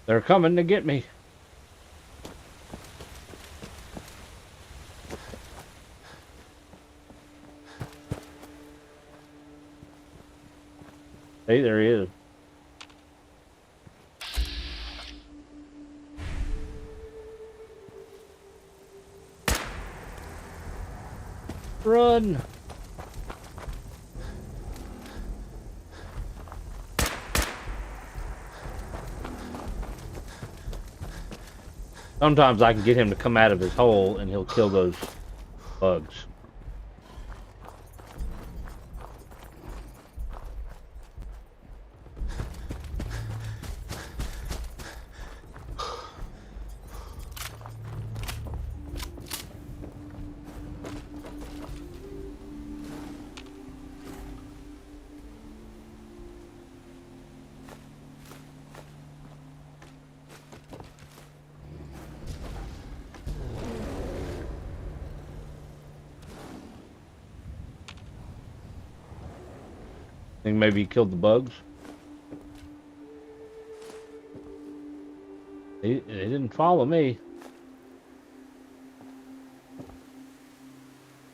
S1: They're coming to get me. Hey, there he is. Run! Sometimes I can get him to come out of his hole and he'll kill those bugs. Think maybe he killed the bugs. They didn't follow me.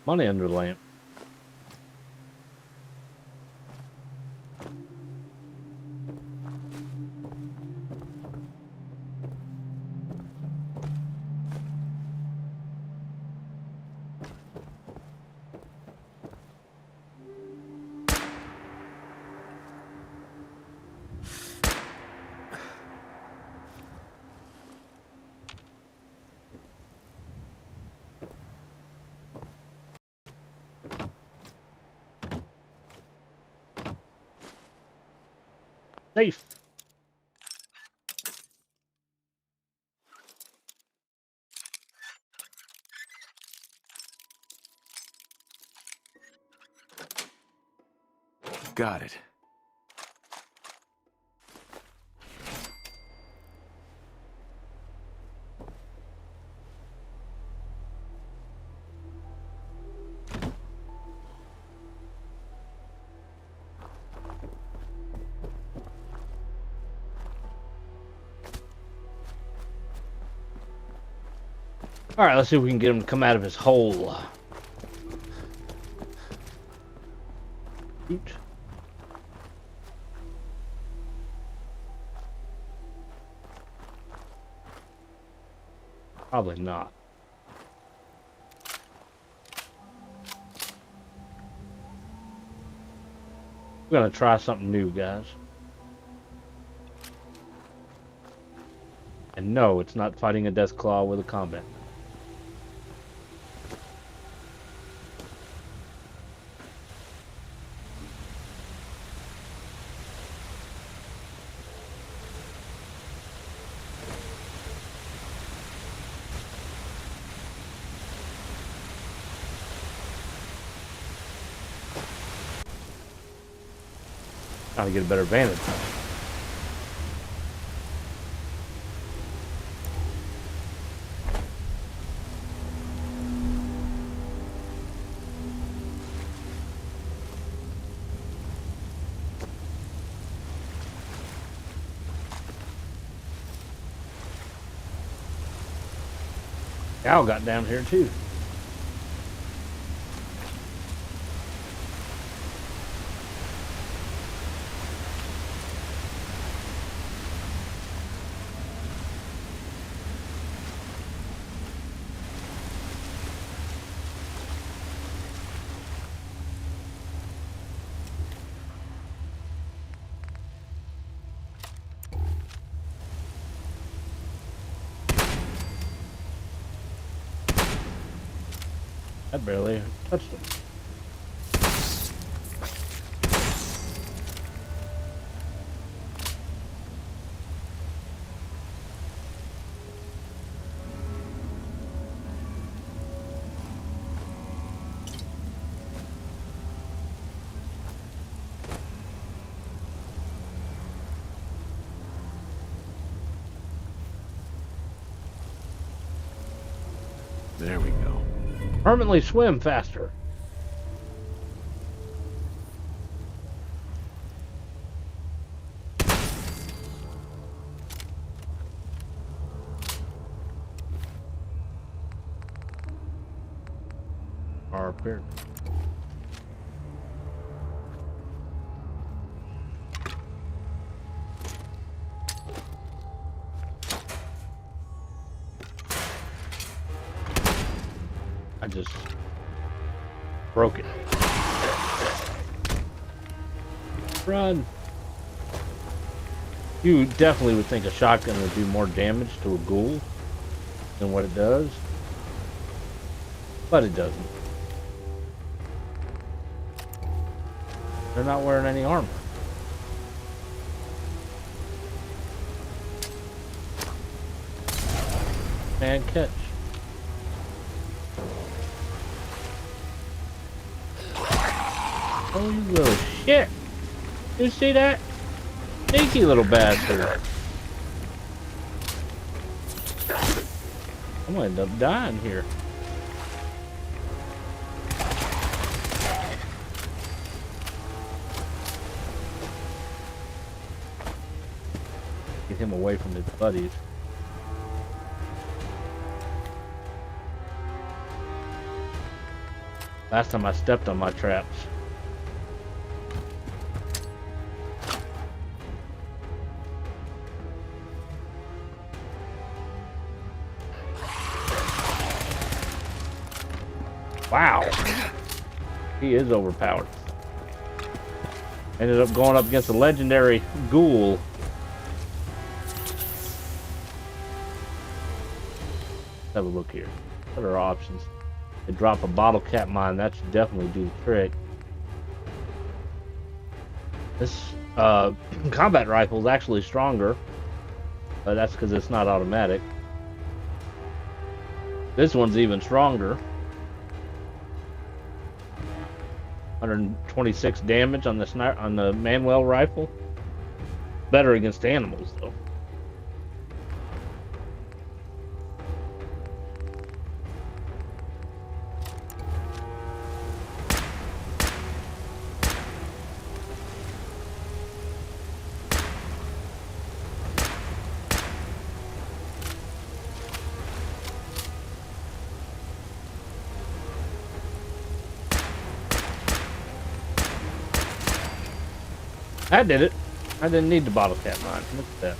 S1: Money under the lamp. Safe.
S2: Got it.
S1: All right, let's see if we can get him to come out of his hole. Shoot. Probably not. We're gonna try something new, guys. And no, it's not fighting a Deathclaw with a combat. Trying to get a better vantage. Gal got down here too. I barely touched him.
S2: There we go.
S1: Permanently swim faster. Or up here. I just broke it. Run. You definitely would think a shotgun would do more damage to a ghoul than what it does, but it doesn't. They're not wearing any armor. And catch. Oh, you little shit. You see that? Sneaky little bastard. I'm gonna end up dying here. Get him away from his buddies. Last time I stepped on my traps. Wow. He is overpowered. Ended up going up against a legendary ghoul. Let's have a look here. What are our options? They drop a bottle cap mine. That should definitely do the trick. This combat rifle is actually stronger. But that's because it's not automatic. This one's even stronger. 126 damage on the Manuel rifle. Better against animals though. I did it. I didn't need the bottle cap mine. Look at that.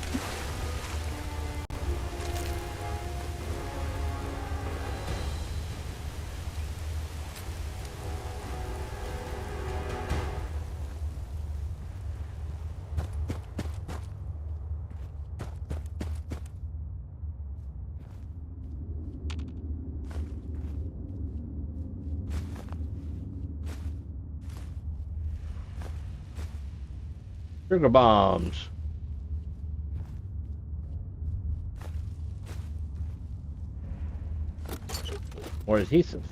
S1: Sugar bombs. More adhesive.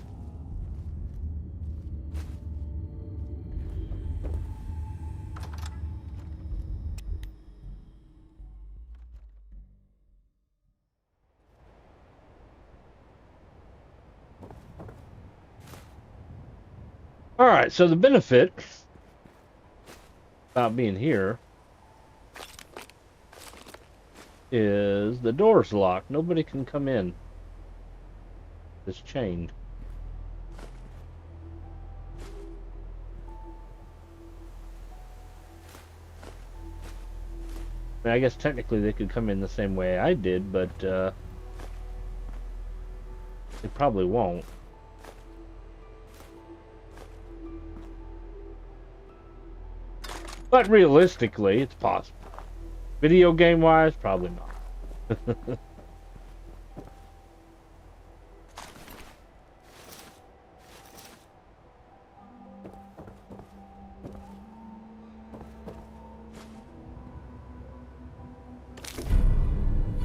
S1: All right, so the benefit about being here is the door's locked. Nobody can come in. It's chained. I mean, I guess technically they could come in the same way I did, but they probably won't. But realistically, it's possible. Video game wise, probably not.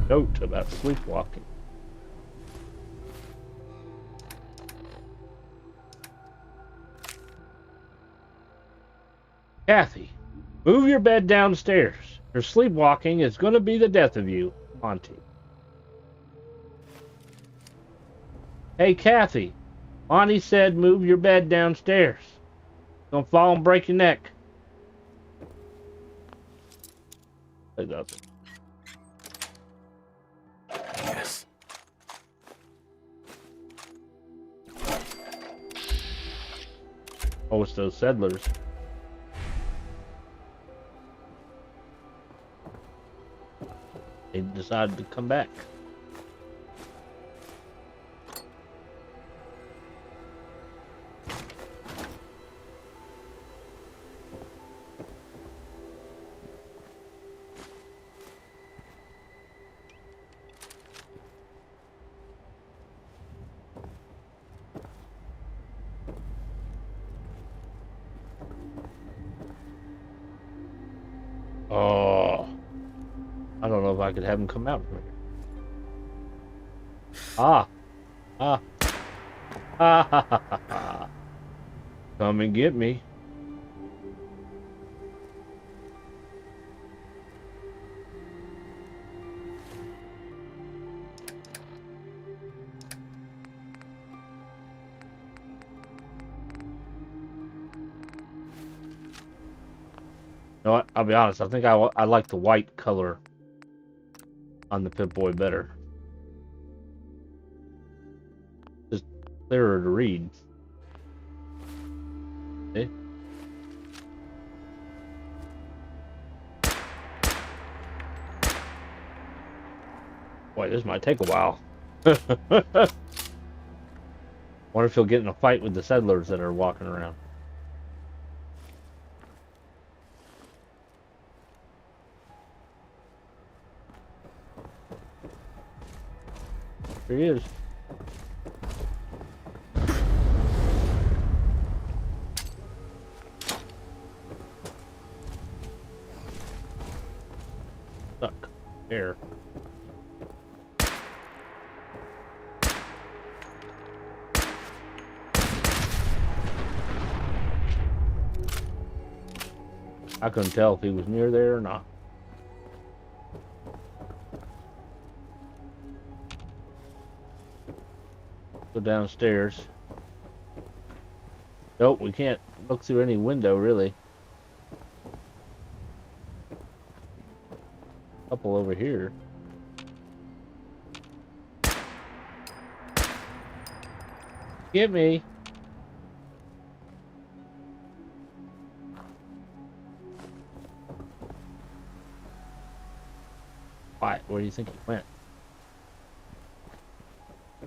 S1: Note about sleepwalking. Kathy, move your bed downstairs. Your sleepwalking is going to be the death of you, Monty. Hey, Kathy. Monty said move your bed downstairs. Don't fall and break your neck. It doesn't.
S2: Yes.
S1: Oh, it's those settlers. They decided to come back. Oh. I don't know if I could have him come out from here. Ah. Ah. Ha ha ha ha ha. Come and get me. You know what? I'll be honest. I think I like the white color on the Pip-Boy better. Just clearer to read. See? Boy, this might take a while. Wonder if he'll get in a fight with the settlers that are walking around. Here he is. Stuck. There. I couldn't tell if he was near there or not. Go downstairs. Nope, we can't look through any window, really. Couple over here. Get me. Why? Where do you think he went?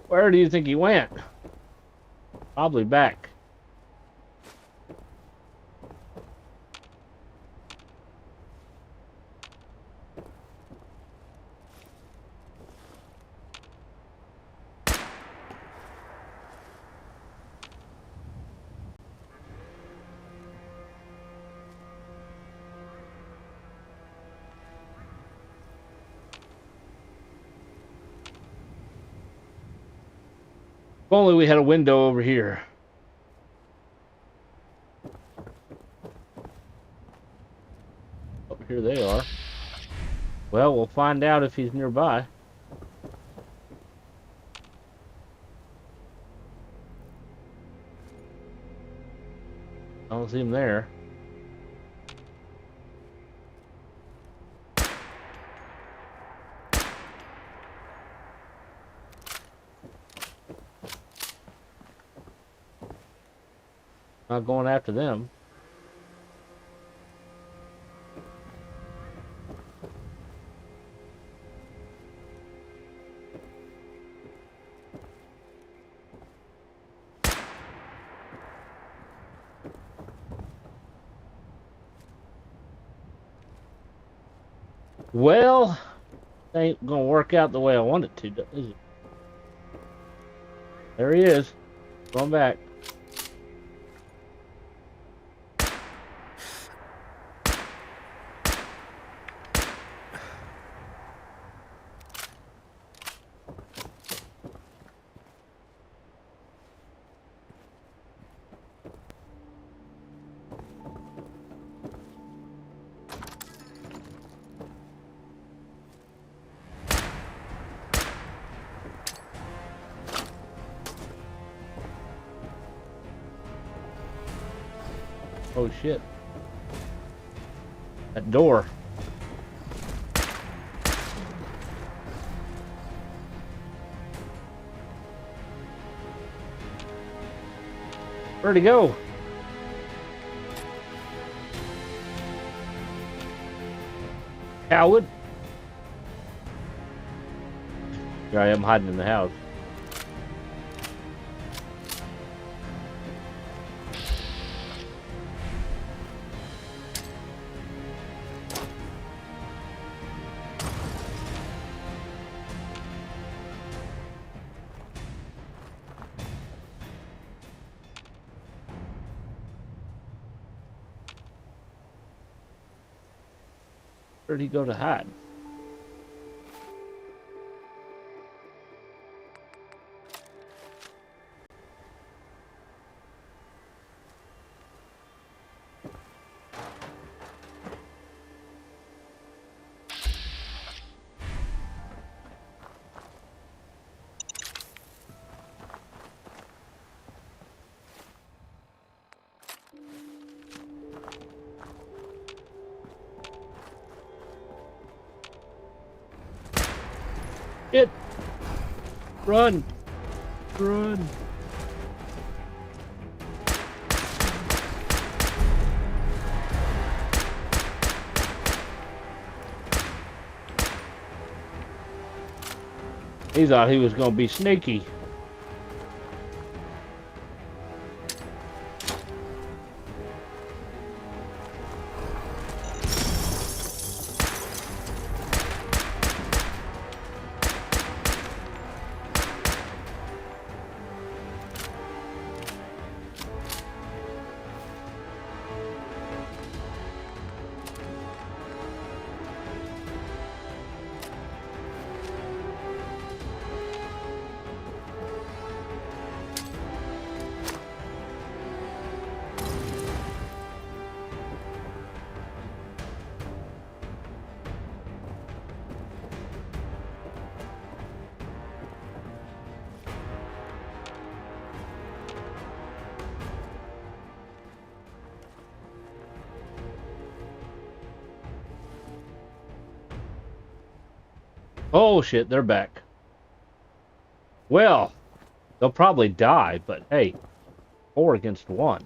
S1: Where do you think he went? Probably back. If only we had a window over here. Oh, here they are. Well, we'll find out if he's nearby. I don't see him there. Not going after them. Well, it ain't gonna work out the way I want it to, is it? There he is. Going back. Oh shit. That door. Where'd he go? Coward. Here I am hiding in the house. Where'd he go to hide? It. Run. Run. He thought he was going to be sneaky. Oh shit, they're back. Well, they'll probably die, but hey, 4 against 1.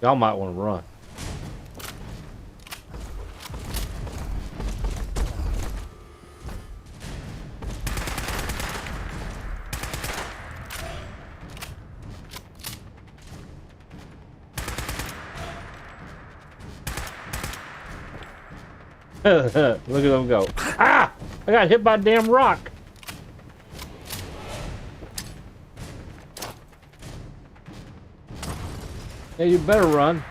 S1: Y'all might want to run. Look at them go. Ah! I got hit by a damn rock. Yeah, you better run.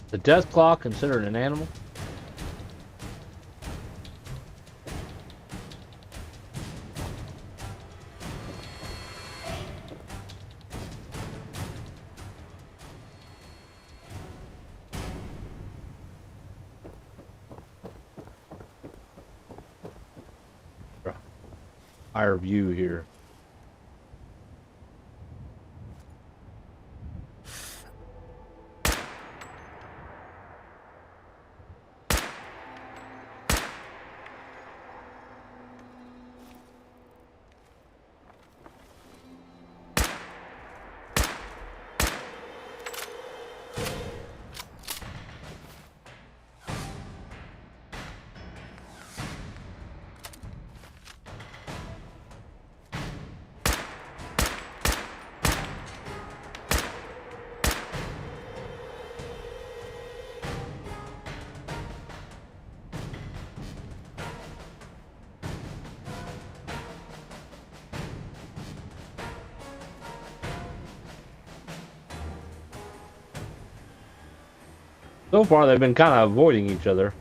S1: The death claw considered an animal? Higher view here. So far, they've been kind of avoiding each other.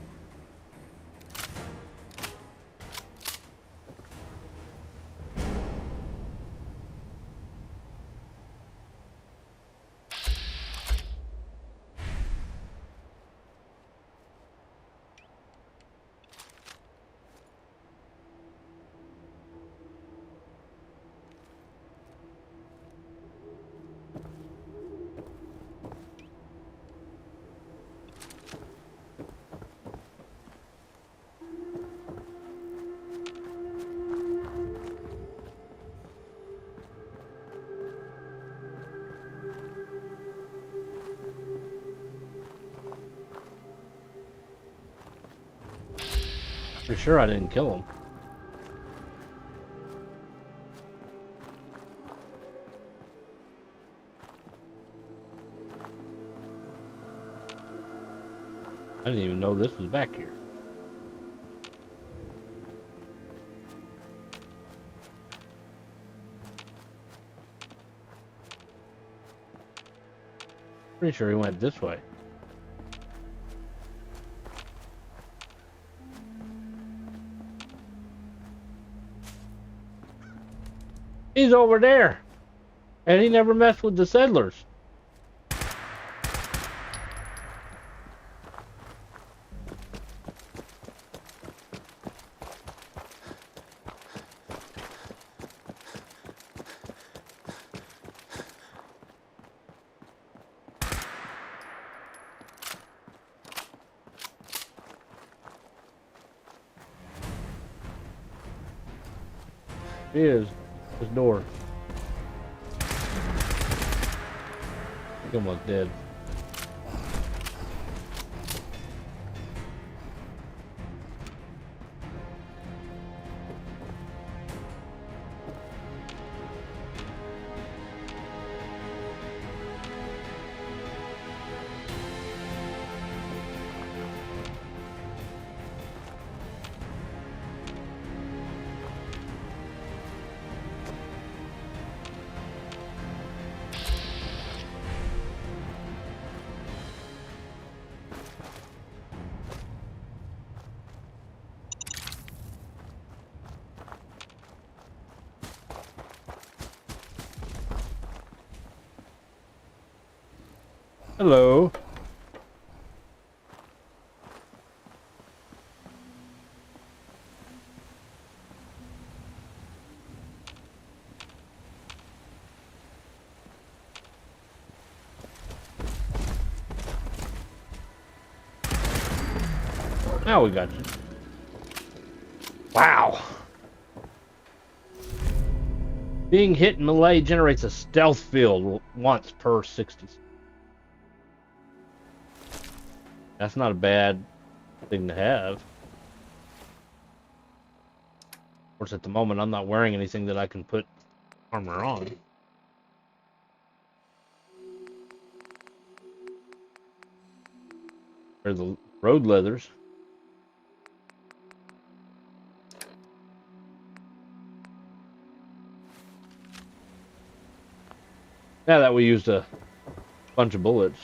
S1: Pretty sure I didn't kill him. I didn't even know this was back here. Pretty sure he went this way. He's over there. And he never messed with the settlers. He is. His door. He's almost dead. Hello. Now we got you. Wow. Being hit in melee generates a stealth field once per 60. That's not a bad thing to have. Of course, at the moment, I'm not wearing anything that I can put armor on. Or the road leathers. Now that we used a bunch of bullets.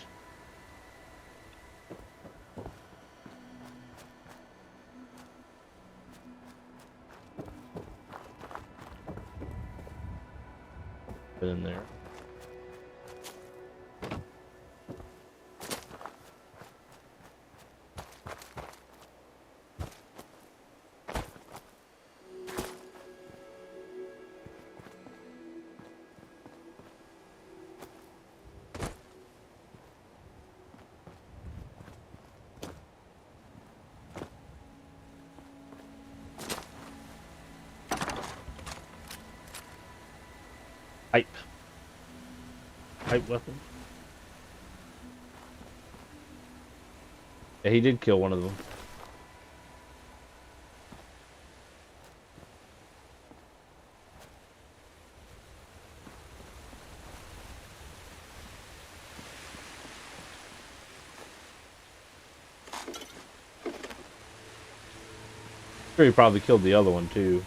S1: Put in there. Pipe weapon. Yeah, he did kill one of them. Sure, he probably killed the other one too.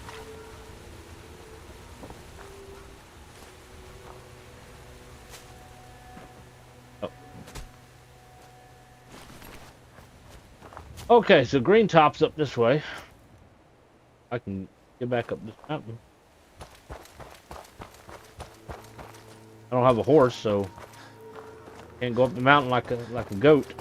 S1: Okay, so Green Top's up this way. I can get back up this mountain. I don't have a horse, so can't go up the mountain like a goat.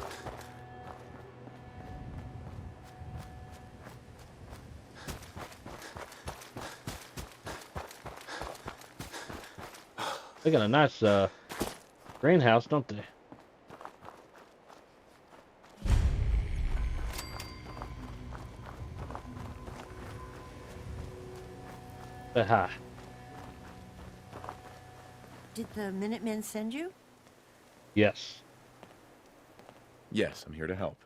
S1: They got a nice greenhouse, don't they? Hi.
S10: Did the Minutemen send you?
S1: Yes.
S2: Yes, I'm here to help.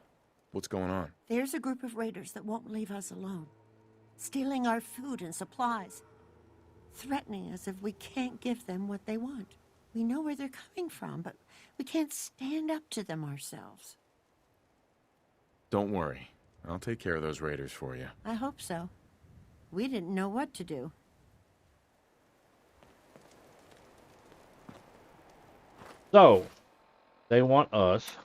S2: What's going on?
S10: There's a group of raiders that won't leave us alone. Stealing our food and supplies. Threatening us if we can't give them what they want. We know where they're coming from, but we can't stand up to them ourselves.
S2: Don't worry. I'll take care of those raiders for you.
S10: I hope so. We didn't know what to do.
S1: So, they want us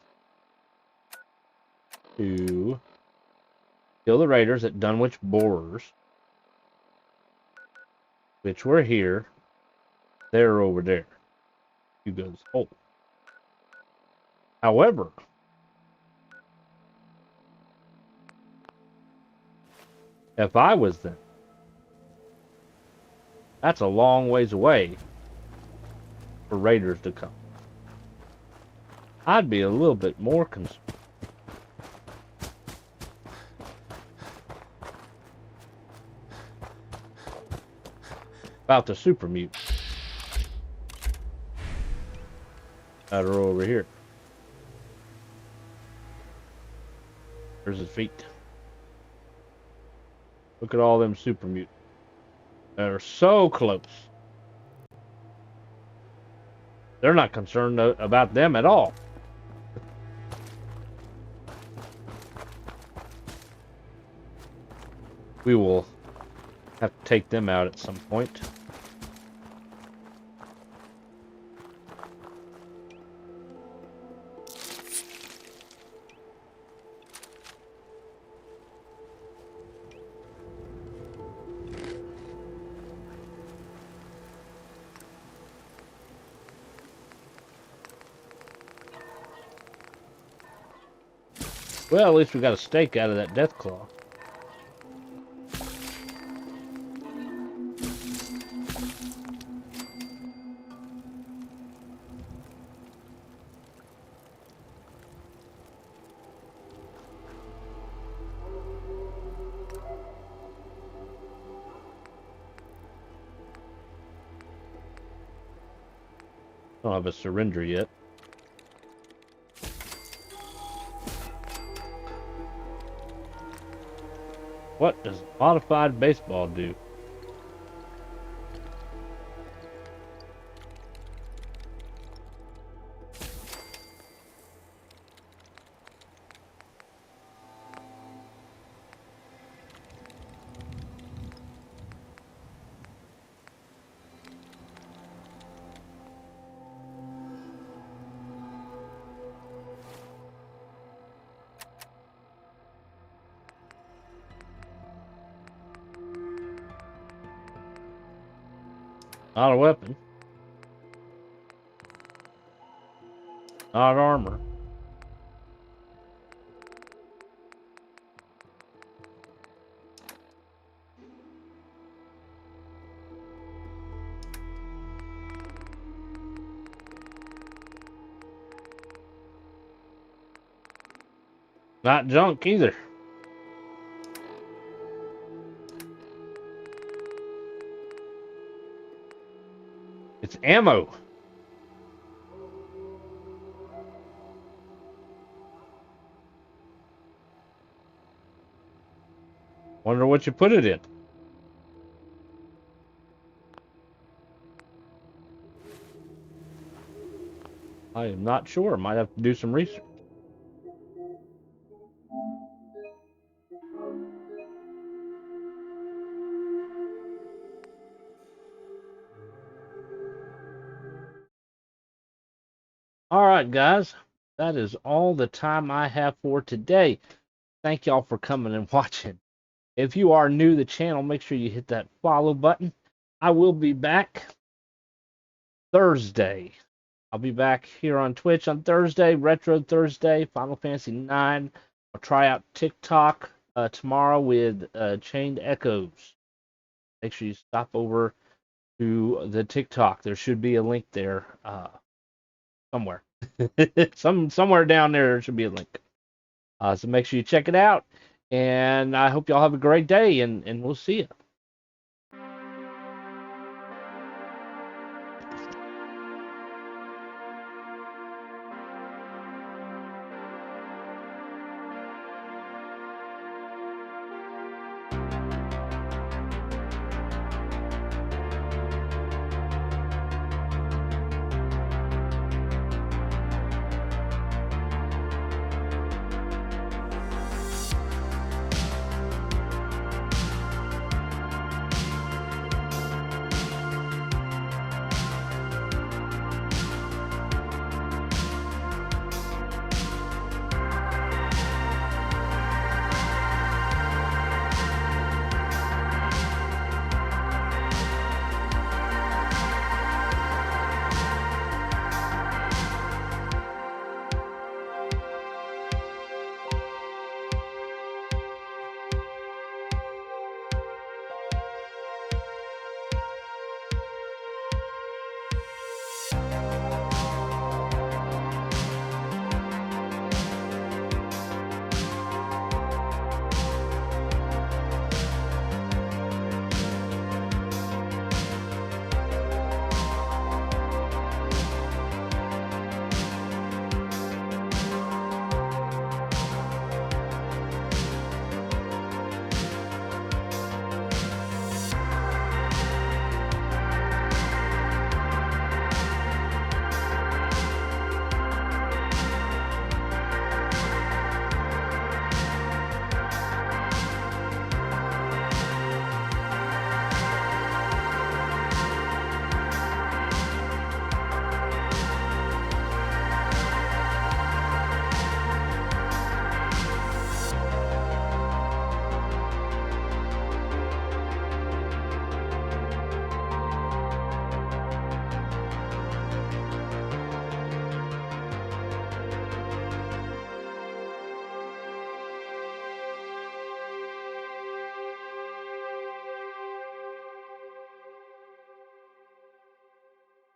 S1: to kill the raiders at Dunwich Borers, which we're here. They're over there. You go this hole. However, if I was them, that's a long ways away for raiders to come. I'd be a little bit more concerned about the super mutants that are over here. There's his feet. Look at all them super mutants that are so close. They're not concerned about them at all. We will have to take them out at some point. Well, at least we got a steak out of that death claw. I don't have a surrender yet. What does modified baseball do? Not a weapon. Not armor. Not junk either. It's ammo. Wonder what you put it in. I am not sure. Might have to do some research. All right, guys. That is all the time I have for today. Thank y'all for coming and watching. If you are new to the channel, make sure you hit that follow button. I will be back Thursday. I'll be back here on Twitch on Thursday, Retro Thursday, Final Fantasy 9. I'll try out TikTok tomorrow with Chained Echoes. Make sure you stop over to the TikTok. There should be a link there somewhere. Somewhere down there should be a link. So make sure you check it out. And I hope y'all have a great day, and we'll see you.